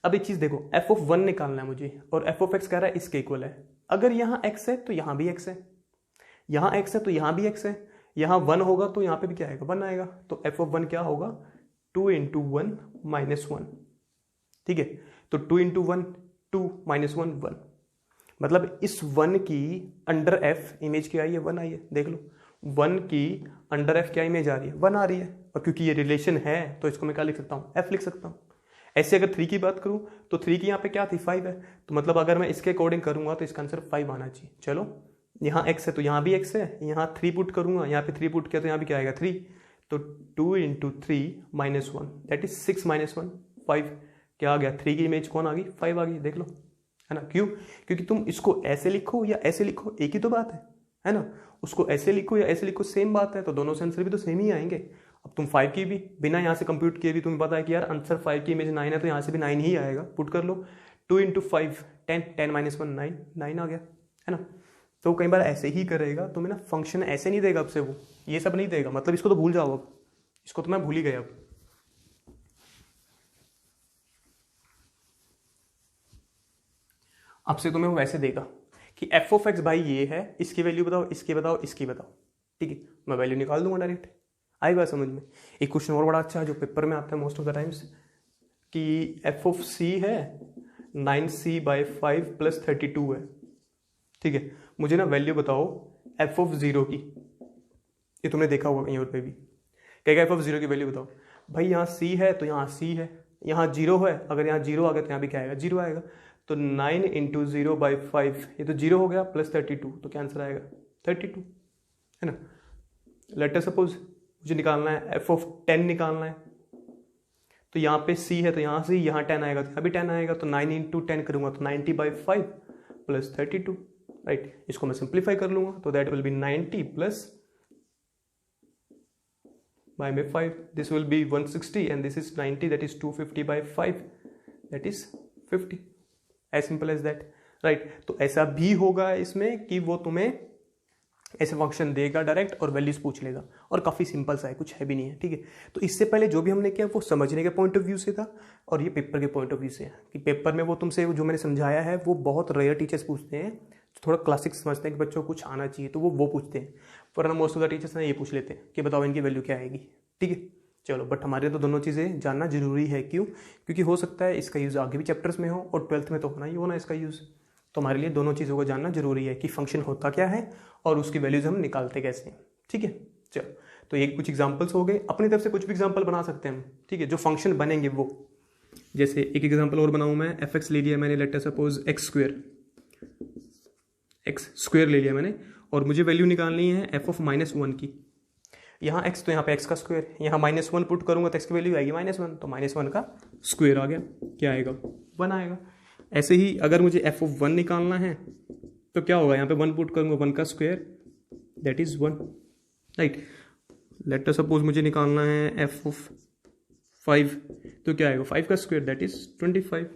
अब एक चीज देखो, f(1) निकालना है मुझे और f(x) कह रहा है इसके इक्वल है। अगर यहाँ x है तो यहाँ भी x है, यहाँ x है तो यहाँ भी x है, यहाँ 1 होगा तो यहाँ पे भी क्या आएगा, 1 आएगा। तो f(1) क्या होगा, 2 × 1 -1, ठीक है। तो 2 × 1 2 -1 1, मतलब इस 1 की अंडर f इमेज क्या आई है, 1 आई है, देख लो 1 की अंडर f क्या इमेज आ रही है, 1 आ रही है। और क्योंकि ये रिलेशन है तो इसको मैं क्या लिख सकता हूँ, f लिख सकता हूँ। ऐसे अगर 3 की बात करूँ तो 3 की यहाँ पे क्या थी, 5 है, तो मतलब अगर मैं इसके अकॉर्डिंग करूंगा तो इसका आंसर 5 आना चाहिए। चलो यहाँ x है तो यहाँ भी x है, यहाँ 3 पुट करूंगा, यहाँ पे 3 पुट किया तो यहाँ भी क्या आएगा 3, तो 2 × 3 -1 दैट इज 6 -1 5, क्या आ गया, 3 की इमेज कौन आ गई, 5 आ गई, देख लो, है ना। क्यों, क्योंकि तुम इसको ऐसे लिखो या ऐसे लिखो एक ही तो बात है ना। उसको ऐसे लिखो या ऐसे लिखो सेम बात है, तो दोनों से आंसर भी तो सेम ही आएंगे। अब तुम 5 की भी बिना यहाँ से कंप्यूट किए भी तुम्हें पता है कि यार आंसर 5 की इमेज 9 है, तो यहाँ से भी 9 ही आएगा, पुट कर लो। 2 × 5 10 10 -1 9 9 आ गया, है ना। तो कई बार ऐसे ही करेगा, तुम्हें ना फंक्शन ऐसे नहीं देगा, अब से वो ये सब नहीं देगा, मतलब इसको तो भूल जाओ, अब इसको तो मैं भूल ही गया। अब से तुम्हें वो वैसे देगा कि f(x) भाई ये है, इसकी वैल्यू बताओ, इसकी बताओ, इसकी बताओ, ठीक है, मैं वैल्यू निकाल दूंगा डायरेक्ट। आई बात समझ में। एक क्वेश्चन और बड़ा अच्छा है जो पेपर में आता है मोस्ट ऑफ द टाइम्स, कि f(c) है 9c/5 + 32 है, ठीक है। मुझे ना वैल्यू बताओ f(0) की, ये तुमने देखा होगा कहीं और पे भी, कहेगा f(0) की वैल्यू बताओ। भाई यहाँ c है तो यहाँ c है, यहाँ 0 है, अगर यहाँ 0 आ गया तो यहाँ भी क्या आएगा, 0 आएगा। तो 9 × 0/5, ये तो 0 हो गया, प्लस 32, तो क्या आंसर आएगा 32, है ना। लेटर सपोज मुझे निकालना है f(10) निकालना है, तो यहाँ पे c है तो यहाँ से यहाँ 10 आएगा तो यहाँ भी 10 आएगा, तो 9 × 10 करूंगा तो 90/5 + 32, राइट। इसको मैं सिंप्लीफाई कर लूंगा तो that will be 90 plus by 5, this will be 160 and this is 90, that is 250/5, that is 50, as simple as that, right। तो ऐसा भी होगा इसमें कि वो तुम्हें ऐसे फंक्शन देगा डायरेक्ट और वैल्यूज पूछ लेगा, और काफ़ी सिंपल सा है, कुछ है भी नहीं है, ठीक है। तो इससे पहले जो भी हमने किया वो समझने के पॉइंट ऑफ व्यू से था, और ये पेपर के पॉइंट ऑफ व्यू से है कि पेपर में वो तुमसे जो मैंने समझाया है वो बहुत रेयर टीचर्स पूछते हैं, थोड़ा क्लासिक समझते हैं कि बच्चों को कुछ आना चाहिए, तो वो पूछते हैं, वरना मोस्ट ऑफ द टीचर्स ने ये पूछ लेते हैं कि बताओ इनकी वैल्यू क्या आएगी, ठीक है। चलो, बट हमारे तो दोनों चीज़ें जानना जरूरी है, क्यों, क्योंकि हो सकता है इसका यूज़ आगे भी चैप्टर्स में हो और 12th में तो होना ही होना इसका यूज़। तो हमारे लिए दोनों चीज़ों को जानना जरूरी है कि फंक्शन होता क्या है और उसकी वैल्यूज हम निकालते कैसे हैं, ठीक है। चलो, तो ये कुछ एग्जांपल्स हो गए, अपनी तरफ से कुछ भी एग्जांपल बना सकते हैं हम, ठीक है, जो फंक्शन बनेंगे वो। जैसे एक एग्जांपल और बनाऊँ मैं, f(x) ले लिया मैंने, लेट अस सपोज x² ले लिया मैंने, और मुझे वैल्यू निकालनी है f(-1) की। यहाँ x तो यहाँ पे x का स्क्वायर, यहाँ -1 पुट करूंगा तो x की वैल्यू आएगी -1, तो -1 का स्क्वायर आ गया, क्या आएगा 1 आएगा। ऐसे ही अगर मुझे f(1) निकालना है तो क्या होगा, यहाँ पे 1 पुट करूंगा, 1 का square that is 1, right. Late us suppose मुझे निकालना है f(5), तो क्या आएगा 5 का स्क्वायर दैट इज 25।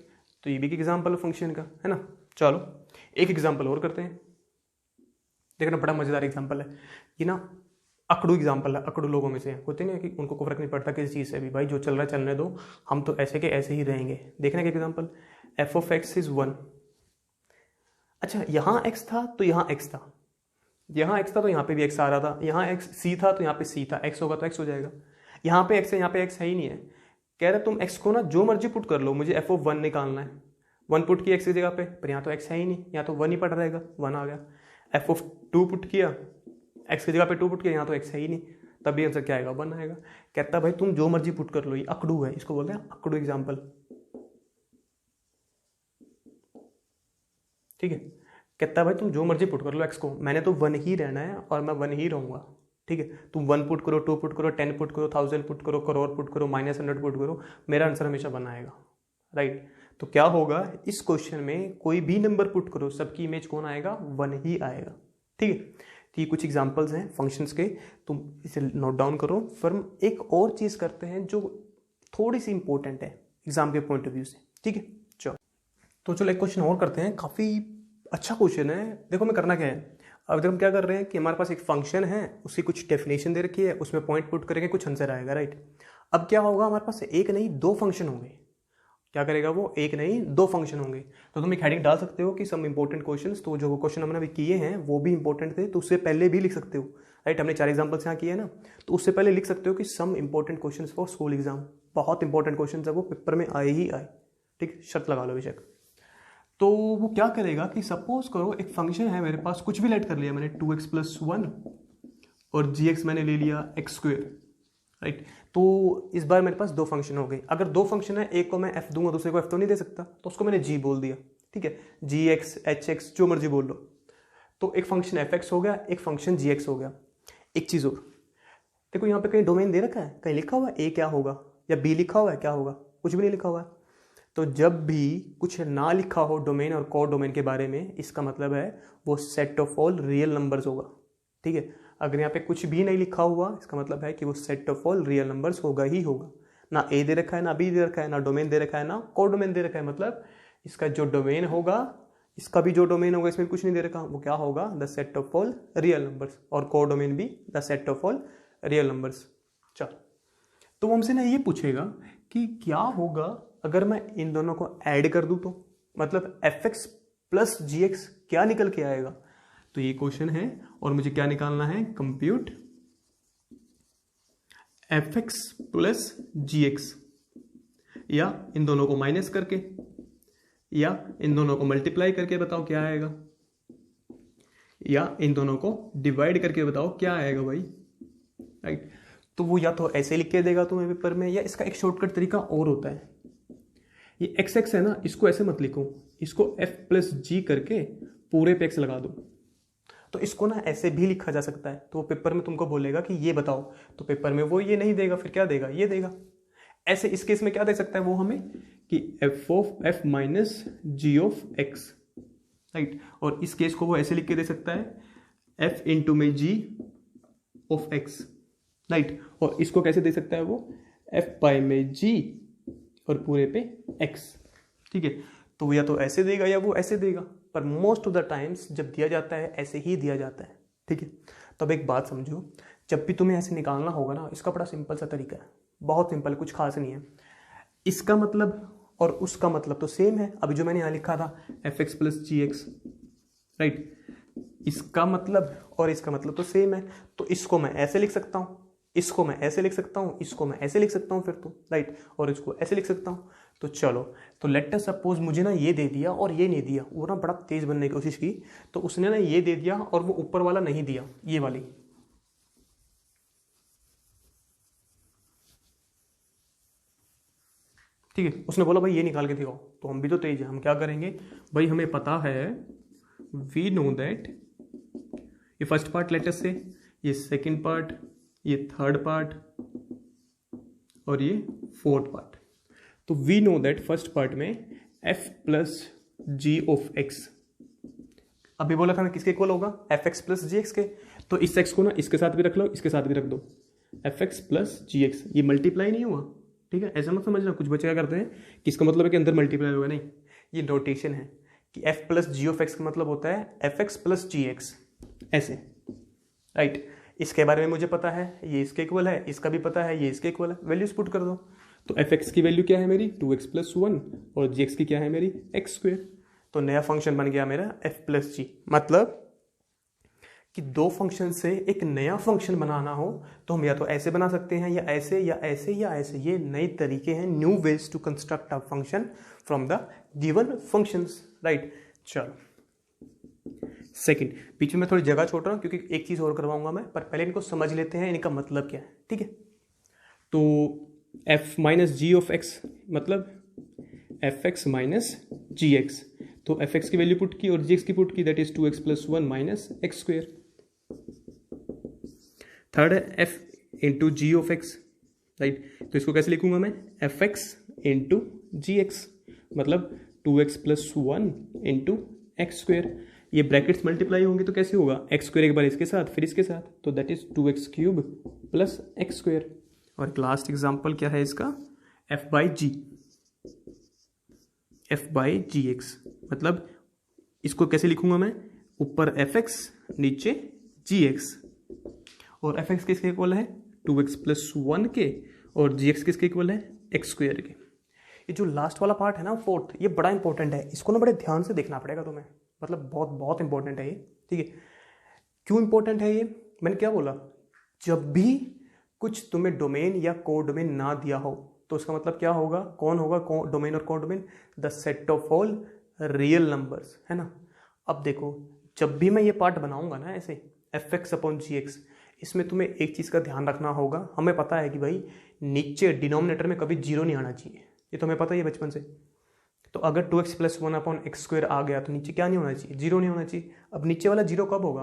तो ये भी एक एग्जाम्पल है फंक्शन का, है ना। चलो एक एग्जाम्पल और करते हैं। देखना बड़ा मजेदार एग्जांपल है ये ना, अकड़ू एग्जांपल है। अकड़ू लोगों में से होते हैं कि उनको कोई फर्क नहीं पड़ता किसी चीज़ से भी, भाई जो चल रहा है चलने दो, हम तो ऐसे के ऐसे ही रहेंगे। देखना कि example F of x is 1। अच्छा यहाँ एक्स था तो यहाँ एक्स था, यहाँ एक्स था तो यहाँ पे भी एक्स आ रहा था, यहाँ एक्स सी था तो यहाँ पे सी था, एक्स होगा तो एक्स हो जाएगा। यहाँ पे एक्स है, यहाँ पे एक्स है ही नहीं है। कह रहे तुम एक्स को ना जो मर्जी पुट कर लो, मुझे एफ ऑफ 1 निकालना है। 1 पुट किया एक्स की जगह पे, पर यहाँ तो एक्स है ही नहीं, यहाँ तो 1 ही पड़ रहेगा, 1 आ गया। एफ ऑफ 2 पुट किया एक्स की जगह पे 2 पुट किया, यहाँ तो एक्स है ही नहीं, तब भी आंसर क्या आएगा, 1 आएगा। कहता भाई तुम जो मर्जी पुट कर लो, ये अकड़ू है, इसको बोलते हैं अकड़ू एग्जाम्पल। ठीक है, कहता भाई तुम जो मर्जी पुट कर लो एक्स को, मैंने तो 1 ही रहना है और मैं 1 ही रहूंगा। ठीक है, तुम 1 पुट करो, 2 पुट करो, 10 पुट करो, 1000 पुट करो, करोड़ पुट करो, -100 पुट करो, मेरा आंसर हमेशा 1 आएगा। राइट, तो क्या होगा इस क्वेश्चन में, कोई भी नंबर पुट करो, सबकी इमेज कौन आएगा, 1 ही आएगा। ठीक है, तो ये कुछ एग्जांपल्स हैं फंक्शंस के, तुम इसे नोट डाउन करो। फिर हम एक और चीज़ करते हैं जो थोड़ी सी इंपॉर्टेंट है एग्जाम के पॉइंट ऑफ व्यू से। ठीक है, चलो तो चलो एक क्वेश्चन और करते हैं, काफ़ी अच्छा क्वेश्चन है। देखो मैं करना क्या है, अब हम क्या कर रहे हैं कि हमारे पास एक फंक्शन है, उसकी कुछ डेफिनेशन दे रखी है, उसमें पॉइंट पुट करेंगे, कुछ आंसर आएगा। राइट, अब क्या होगा, हमारे पास एक नहीं 2 फंक्शन होंगे। क्या करेगा वो, एक नहीं 2 फंक्शन होंगे। तो तुम एक हेडिंग डाल सकते हो कि सम इंपॉर्टेंट क्वेश्चंस, तो जो क्वेश्चन हमने अभी किए हैं वो भी इंपॉर्टेंट थे, तो उससे पहले भी लिख सकते हो। राइट, हमने 4 एग्जाम्पल्स यहाँ किए हैं ना, तो उससे पहले लिख सकते हो कि some important question for school exam. बहुत इंपॉर्टेंट क्वेश्चन है वो, पेपर में आए ही आए। ठीक, शर्त लगा लो बेशक। तो वो क्या करेगा कि सपोज करो एक फंक्शन है मेरे पास, कुछ भी लेट कर लिया मैंने, 2x + 1 और gx मैंने ले लिया x²। राइट, तो इस बार मेरे पास 2 फंक्शन हो गए। अगर 2 फंक्शन है, एक को मैं f दूंगा, दूसरे को f तो नहीं दे सकता, तो उसको मैंने g बोल दिया। ठीक है, gx hx जो मर्जी बोल लो। तो एक फंक्शन fx हो गया, एक फंक्शन gx हो गया। एक चीज़ और देखो, यहाँ पे कहीं डोमेन दे रखा है, कहीं लिखा हुआ है a क्या होगा या b लिखा हुआ है, क्या होगा, कुछ भी नहीं लिखा हुआ है। तो जब भी कुछ ना लिखा हो डोमेन और कोड डोमेन के बारे में, इसका मतलब है वो set of all real numbers होगा। ठीक है, अगर यहाँ पे कुछ भी नहीं लिखा हुआ, इसका मतलब है कि वो set of all real numbers होगा ही होगा। ना ए दे रखा है, ना बी दे रखा है, ना डोमेन दे रखा है, ना कोड डोमेन दे रखा है। मतलब इसका जो डोमेन होगा, इसका भी जो डोमेन होगा, इसमें कुछ नहीं दे रखा, वो क्या होगा, the set of all real numbers, और कोड डोमेन भी the set of all real numbers. चलो, तो हमसे ना ये पूछेगा कि क्या होगा अगर मैं इन दोनों को ऐड कर दूं, तो मतलब fx + gx क्या निकल के आएगा। तो ये क्वेश्चन है और मुझे क्या निकालना है, कंप्यूट fx + gx, या इन दोनों को माइनस करके या इन दोनों को मल्टीप्लाई करके बताओ क्या आएगा, या इन दोनों को डिवाइड करके बताओ क्या आएगा भाई। राइट, तो वो या तो ऐसे लिख के देगा तुम्हें पेपर में, या इसका एक शॉर्टकट तरीका और होता है। ये x है ना, इसको ऐसे मत लिखो, इसको f + g करके पूरे पे x लगा दो। तो इसको ना ऐसे भी लिखा जा सकता है। तो वो पेपर में तुमको बोलेगा कि ये बताओ, तो पेपर में वो ये नहीं देगा, फिर क्या देगा, ये देगा। ऐसे इस केस में क्या दे सकता है वो हमें, कि f - g of x। Right, और इस केस को वो ऐसे लिख के दे सकता है, f × g of x। Right, और इसको कैसे दे सकता है वो, f में g और पूरे पे x। ठीक है, तो वो या तो ऐसे देगा या वो ऐसे देगा, पर मोस्ट ऑफ द टाइम्स जब दिया जाता है ऐसे ही दिया जाता है। ठीक है, तो अब एक बात समझो, जब भी तुम्हें ऐसे निकालना होगा ना, इसका बड़ा सिंपल सा तरीका है, बहुत सिंपल, कुछ खास नहीं है। इसका मतलब और उसका मतलब तो सेम है। अभी जो मैंने यहाँ लिखा था fx + gx, राइट, इसका मतलब और इसका मतलब तो सेम है। तो इसको मैं ऐसे लिख सकता हूँ, इसको मैं ऐसे लिख सकता हूँ, इसको मैं ऐसे लिख सकता हूँ फिर तो, राइट, और इसको ऐसे लिख सकता हूँ। तो चलो, तो लेट अस सपोज मुझे ना ये दे दिया और ये नहीं दिया, वो ना बड़ा तेज बनने की कोशिश की, तो उसने ना ये दे दिया और वो ऊपर वाला नहीं दिया, ये वाली। ठीक है, उसने बोला भाई ये निकाल के दिखाओ, तो हम भी तो तेज है, हम क्या करेंगे भाई, हमें पता है, वी नो दैट, ये first part let us say, ये सेकंड पार्ट, ये थर्ड पार्ट और ये फोर्थ पार्ट। तो we know that first part में f + g ऑफ x, अभी बोला था ना किसके इक्वल होगा, fx + gx के। तो इस x को ना इसके साथ भी रख लो, इसके साथ भी रख दो, fx + gx, ये मल्टीप्लाई नहीं हुआ। ठीक है, ऐसा मत समझना कुछ बच्चे क्या करते हैं कि इसका मतलब है कि अंदर मल्टीप्लाई होगा, नहीं, ये नोटेशन है कि f + g ऑफ x का मतलब होता है fx + gx। ऐसे, राइट। इसके बारे में मुझे पता है, ये इसके इक्वल है, इसका भी पता है, ये इसके इक्वल है, वैल्यूज पुट कर दो। तो एफ एक्स की वैल्यू क्या है मेरी 2x + 1 और जी एक्स की क्या है मेरी x²। तो नया फंक्शन बन गया मेरा f + g। मतलब कि दो फंक्शन से एक नया फंक्शन बनाना हो तो हम या तो ऐसे बना सकते हैं, या ऐसे या ऐसे या ऐसे। ये नए तरीके हैं, new ways to construct a function from the given functions, right. चलो सेकंड, बीच में मैं थोड़ी जगह छोड़ रहा हूँ क्योंकि एक चीज़ और करवाऊंगा मैं, पर पहले इनको समझ लेते हैं, इनका मतलब क्या है, ठीक है। तो f - g ऑफ x मतलब fx - gx। तो fx की वैल्यू पुट की और gx की पुट की, that is 2x + 1 - x²। Third है f into G of x, right. तो इसको कैसे लिखूंगा मैं, fx इंटू gx मतलब 2x + 1 इंटू x²। ये ब्रैकेट्स मल्टीप्लाई होंगे तो कैसे होगा, x² एक बार इसके साथ फिर इसके साथ, तो दैट इज 2x³ + x²। और लास्ट एग्जांपल क्या है इसका, f/gx मतलब इसको कैसे लिखूंगा मैं, ऊपर fx नीचे gx। और fx किसके इक्वल है 2x + 1 के, और gx किसके इक्वल है x² के। ये जो लास्ट वाला पार्ट है ना, फोर्थ, ये बड़ा इंपॉर्टेंट है, इसको ना बड़े ध्यान से देखना पड़ेगा तुम्हें, मतलब बहुत बहुत इंपॉर्टेंट है ये, ठीक है। क्यों इंपॉर्टेंट है ये, मैंने क्या बोला, जब भी कुछ तुम्हें डोमेन या को डोमेन ना दिया हो तो उसका मतलब क्या होगा, कौन होगा डोमेन और को domain, the set of all real numbers, है ना। अब देखो, जब भी मैं ये पार्ट बनाऊंगा ना ऐसे fx/gx, इसमें तुम्हें एक चीज़ का ध्यान रखना होगा। हमें पता है कि भाई नीचे डिनोमिनेटर में कभी जीरो नहीं आना चाहिए, ये तो हमें पता ही है बचपन से। तो अगर 2x + 1/x² आ गया तो नीचे क्या नहीं होना चाहिए, जीरो नहीं होना चाहिए। अब नीचे वाला जीरो कब होगा,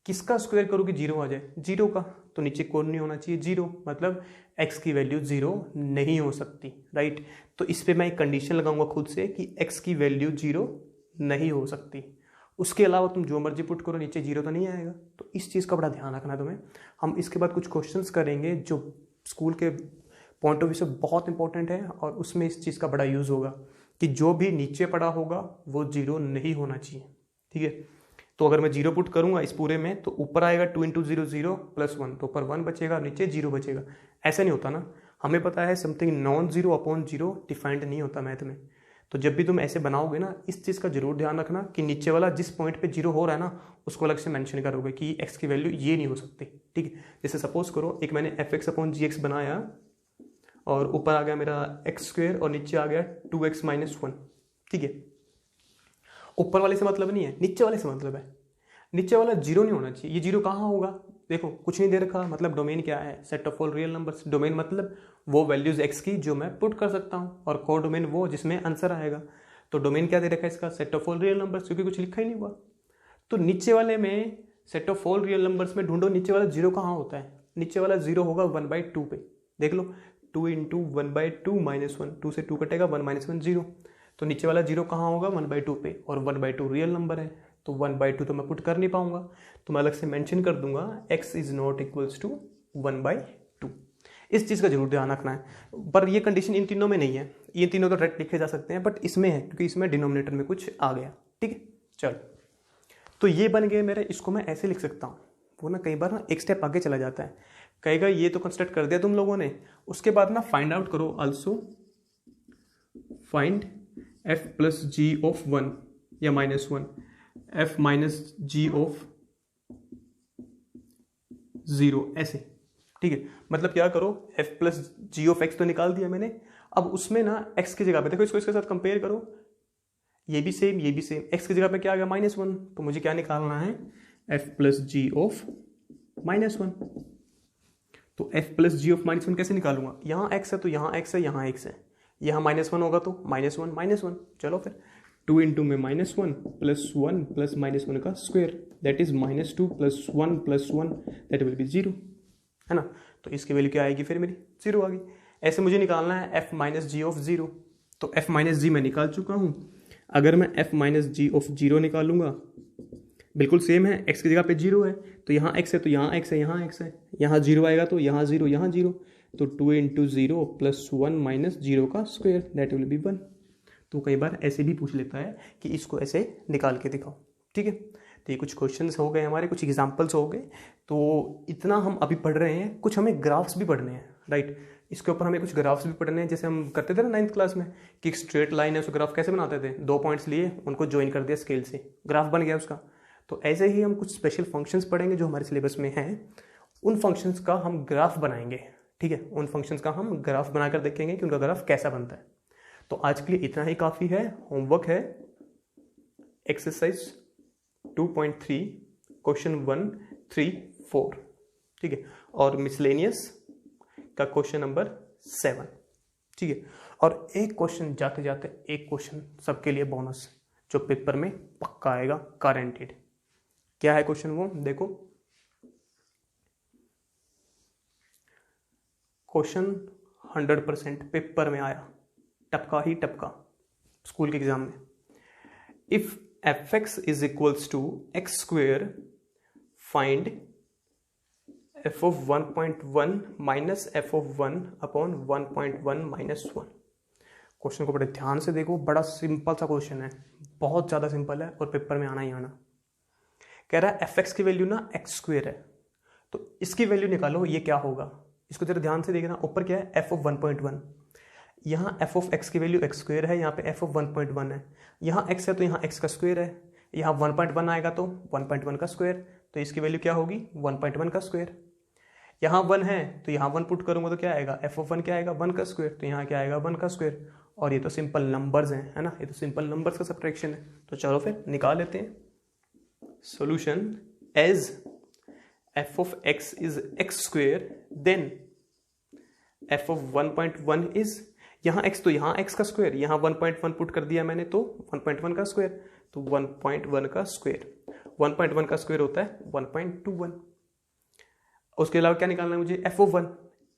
किसका स्क्वायर करो कि जीरो आ जाए, जीरो का। तो नीचे कौन नहीं होना चाहिए, जीरो, मतलब x की वैल्यू जीरो नहीं हो सकती, राइट। तो इस पे मैं एक कंडीशन लगाऊंगा खुद से कि x की वैल्यू जीरो नहीं हो सकती। उसके अलावा तुम जो मर्जी पुट करो, नीचे जीरो तो नहीं आएगा। तो इस चीज़ का बड़ा ध्यान रखना तुम्हें। हम इसके बाद कुछ क्वेश्चंस करेंगे जो स्कूल के पॉइंट ऑफ व्यू से बहुत इंपॉर्टेंट है, और उसमें इस चीज़ का बड़ा यूज़ होगा कि जो भी नीचे पड़ा होगा वो जीरो नहीं होना चाहिए, ठीक है। तो अगर मैं जीरो पुट करूंगा इस पूरे में तो ऊपर आएगा 2 × 0 0 + 1, तो ऊपर 1 बचेगा, नीचे जीरो बचेगा। ऐसा नहीं होता ना, हमें पता है something non zero upon zero defined नहीं होता मैथ में। तो जब भी तुम ऐसे बनाओगे ना, इस चीज़ का जरूर ध्यान रखना कि नीचे वाला जिस पॉइंट पे जीरो हो रहा है ना, उसको अलग से मेंशन करोगे कि x की वैल्यू ये नहीं हो सकती, ठीक है। जैसे सपोज करो एक मैंने fx/gx बनाया और ऊपर आ गया मेरा x² और नीचे आ गया 2x - 1, ठीक है। ऊपर वाले से मतलब नहीं है, नीचे वाले से मतलब है। नीचे वाला जीरो नहीं होना चाहिए। ये जीरो कहाँ होगा, देखो कुछ नहीं दे रखा, मतलब डोमेन क्या है, set of all real numbers. Domain मतलब वो वैल्यूज x की जो मैं पुट कर सकता हूँ, और को डोमेन वो जिसमें आंसर आएगा। तो डोमेन क्या दे रखा है इसका, set of all real numbers, क्योंकि कुछ लिखा ही नहीं हुआ। तो नीचे वाले में set of all real numbers में ढूंढो नीचे वाला जीरो कहाँ होता है। नीचे वाला जीरो होगा 1/2 पे, देख लो 2 × 1/2 - 1, 2 से 2 कटेगा, 1 - 1 0। तो नीचे वाला जीरो कहाँ होगा 1/2 पे, और 1/2 रियल नंबर है, तो 1/2 तो मैं पुट कर नहीं पाऊंगा, तो मैं अलग से मेंशन कर दूंगा x is not equals to 1/2। इस चीज़ का जरूर ध्यान रखना है। पर ये कंडीशन इन तीनों में नहीं है, ये तीनों तो डायरेक्ट लिखे जा सकते हैं, बट इसमें है क्योंकि इसमें डिनोमिनेटर में कुछ आ गया, ठीक है। चलो, तो ये बन गए मेरे, इसको मैं ऐसे लिख सकता हूँ। वो ना कई बार ना एक स्टेप आगे चला जाता है, कहेगा ये तो कंस्ट्रक्ट कर दिया तुम लोगों ने, उसके बाद ना फाइंड आउट करो, also find f + g of 1 या -1, f - g ऑफ 0, ऐसे, ठीक है। मतलब क्या करो, f + g ऑफ x तो निकाल दिया मैंने, अब उसमें ना x की जगह पे देखो, इसको इसके साथ कंपेयर करो, ये भी सेम ये भी सेम, x की जगह पे क्या आ गया -1, तो मुझे क्या निकालना है f + g ऑफ -1। तो f + g ऑफ -1 कैसे निकालूंगा, यहाँ x है तो यहाँ x है, यहाँ x है, यहाँ -1 होगा तो -1 -1। चलो फिर 2 × में -1 + 1 + -1 का square, that is -2 + 1 + 1, that will be 0, है ना। तो इसकी वैल्यू क्या आएगी फिर मेरी 0 आ गई। ऐसे मुझे निकालना है f - g ऑफ 0, तो f - g मैं निकाल चुका हूँ। अगर मैं f - g ऑफ 0 निकालूंगा, बिल्कुल सेम है, x की जगह पे 0 है तो यहाँ x है तो यहाँ x है, यहाँ x है, यहाँ 0 आएगा तो यहाँ 0 यहाँ 0, तो 2 × 0 + 1 - 0 का स्क्वायर, दैट विल बी 1। तो कई बार ऐसे भी पूछ लेता है कि इसको ऐसे निकाल के दिखाओ, ठीक है। तो ये कुछ क्वेश्चंस हो गए हमारे, कुछ एग्जांपल्स हो गए। तो इतना हम अभी पढ़ रहे हैं, कुछ हमें ग्राफ्स भी पढ़ने हैं, राइट। इसके ऊपर हमें कुछ ग्राफ्स भी पढ़ने हैं, जैसे हम करते थे ना 9th क्लास में कि एक स्ट्रेट लाइन है, उसको ग्राफ कैसे बनाते थे, 2 पॉइंट्स लिए, उनको ज्वाइन कर दिया स्केल से, ग्राफ बन गया उसका। तो ऐसे ही हम कुछ स्पेशल फंक्शंस पढ़ेंगे जो हमारे सिलेबस में हैं, उन फंक्शंस का हम ग्राफ बनाएंगे, ठीक है। उन फंक्शंस का हम ग्राफ बनाकर देखेंगे कि उनका ग्राफ कैसा बनता है। तो आज के लिए इतना ही काफ़ी है। होमवर्क है एक्सरसाइज 2.3 क्वेश्चन 1, 3, 4, ठीक है, और मिसलेनियस का क्वेश्चन नंबर 7, ठीक है। और एक क्वेश्चन जाते जाते, एक क्वेश्चन सबके लिए बोनस जो पेपर में पक्का आएगा, गारंटेड। क्या है क्वेश्चन वो देखो। क्वेश्चन 100% पेपर में आया, टपका ही टपका स्कूल के एग्जाम में। If fx is equals to X square, find f of 1.1 minus f of 1 upon 1.1 minus 1। Question को बड़े ध्यान से देखो, बड़ा सिंपल सा क्वेश्चन है, बहुत ज़्यादा सिंपल है और पेपर में आना ही आना। कह रहा है fx की वैल्यू ना एक्स स्क्वेयर है, तो इसकी वैल्यू निकालो, ये क्या होगा। इसको जरा ध्यान से देखना, ऊपर क्या है f of 1.1, यहाँ f of x की वैल्यू एक्स स्क्वेयर है, यहाँ पे f of 1.1 है, यहाँ x है तो यहाँ x का स्क्वेयर है, यहाँ 1.1 आएगा तो 1.1 का स्क्वेयर, तो इसकी वैल्यू क्या होगी 1.1 का स्क्वेयर। यहाँ 1 है तो यहाँ 1 पुट करूँगा तो क्या आएगा, f of 1 क्या आएगा 1 का स्क्वेयर, तो यहाँ क्या आएगा 1 का स्क्वेयर। और ये तो सिंपल नंबर्स हैं, है ना, ये तो सिंपल नंबर्स का सब्ट्रैक्शन है। तो चलो फिर निकाल लेते हैं solution. As f of x is x square, then f of 1.1 is, यहाँ x तो यहाँ x का स्क्वायर, यहाँ 1.1 पुट कर दिया मैंने तो 1.1 का स्क्वायर, तो 1.1 का स्क्वायर, 1.1 का स्क्वायर होता है 1.21। उसके अलावा क्या निकालना है मुझे, f of 1,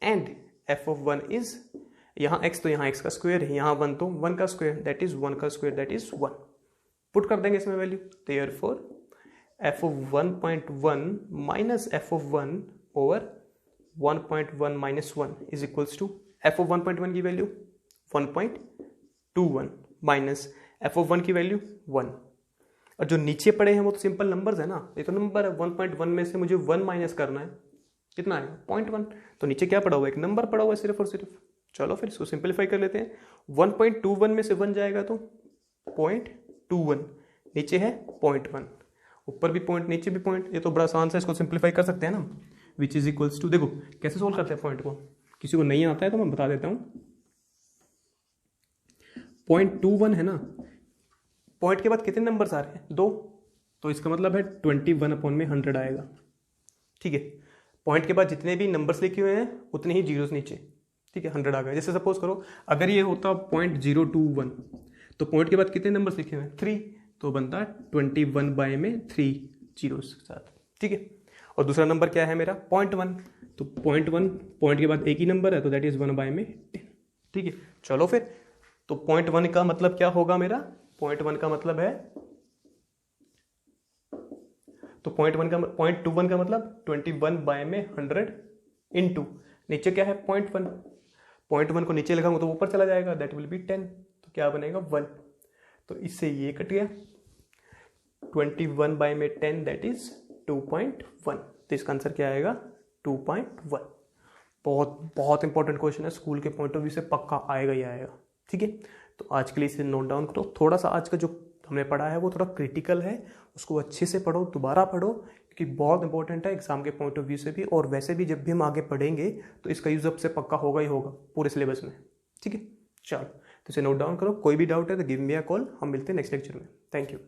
and f of 1 is, यहाँ x तो यहाँ x का स्क्वायर है, यहाँ 1 तो 1 का स्क्वायर, दैट इज 1 का स्क्वायर, दैट इज 1। पुट कर देंगे इसमें value, therefore f of 1.1 minus f of 1 over 1.1 minus 1 is equals to f of 1.1 की वैल्यू 1.21 माइनस f of 1 की वैल्यू 1। और जो नीचे पड़े हैं वो तो सिंपल नंबर्स है ना, ये तो नंबर है, 1.1 में से मुझे 1 माइनस करना है, कितना आएगा 0.1। तो नीचे क्या पड़ा हुआ है, एक नंबर पड़ा हुआ है सिर्फ और सिर्फ। चलो फिर इसको सिंपलीफाई कर लेते हैं, 1.21 में से 1 जाएगा तो 0.21, नीचे है 0.1, ऊपर भी पॉइंट नीचे भी पॉइंट, ये तो बड़ा आसान सा, इसको सिंपलीफाई कर सकते हैं ना। विच इज इक्वल्स टू, देखो कैसे सोल्व करते हैं पॉइंट को, किसी को नहीं आता है तो मैं बता देता हूँ। 0.21 है ना, पॉइंट के बाद कितने नंबर्स आ रहे हैं 2, तो इसका मतलब है 21 अपॉन में 100 आएगा, ठीक है। पॉइंट के बाद जितने भी नंबर्स लिखे हुए हैं उतने ही जीरोस नीचे, ठीक है, 100 आ गया। जैसे सपोज करो अगर ये होता 0.021, तो पॉइंट के बाद कितने नंबर्स लिखे हुए हैं 3, तो बनता 21 बाय में 3 जीरोस के साथ, ठीक है। और दूसरा नंबर क्या है मेरा 0.1, तो 0.1 पॉइंट के बाद एक ही नंबर है तो दैट इज 1 बाय में 10, ठीक है। चलो फिर, तो 0.1 का मतलब क्या होगा मेरा, 0.1 का मतलब है, तो 0.21 का मतलब 21 बाय में 100 इंटू, नीचे क्या है 0.1 को नीचे लगाऊंगा तो ऊपर चला जाएगा, दैट विल बी 10, तो क्या बनेगा 1। तो इससे ये कट गया, 21 बाय में 10 दैट इज 2.1, तो इसका आंसर क्या आएगा 2.1। बहुत बहुत इंपॉर्टेंट क्वेश्चन है, स्कूल के पॉइंट ऑफ व्यू से पक्का आएगा ही आएगा, ठीक है। तो आज के लिए इसे नोट डाउन करो, थोड़ा सा आज का जो हमने पढ़ा है वो थोड़ा क्रिटिकल है, उसको अच्छे से पढ़ो, दोबारा पढ़ो, क्योंकि बहुत इंपॉर्टेंट है एग्जाम के पॉइंट ऑफ व्यू से भी, और वैसे भी जब भी हम आगे पढ़ेंगे तो इसका यूज अब से पक्का होगा ही होगा पूरे सिलेबस में, ठीक है। चलो तो इसे नोट डाउन करो, कोई भी डाउट है तो गिव मी अ कॉल, हम मिलते हैं नेक्स्ट लेक्चर में। Thank you.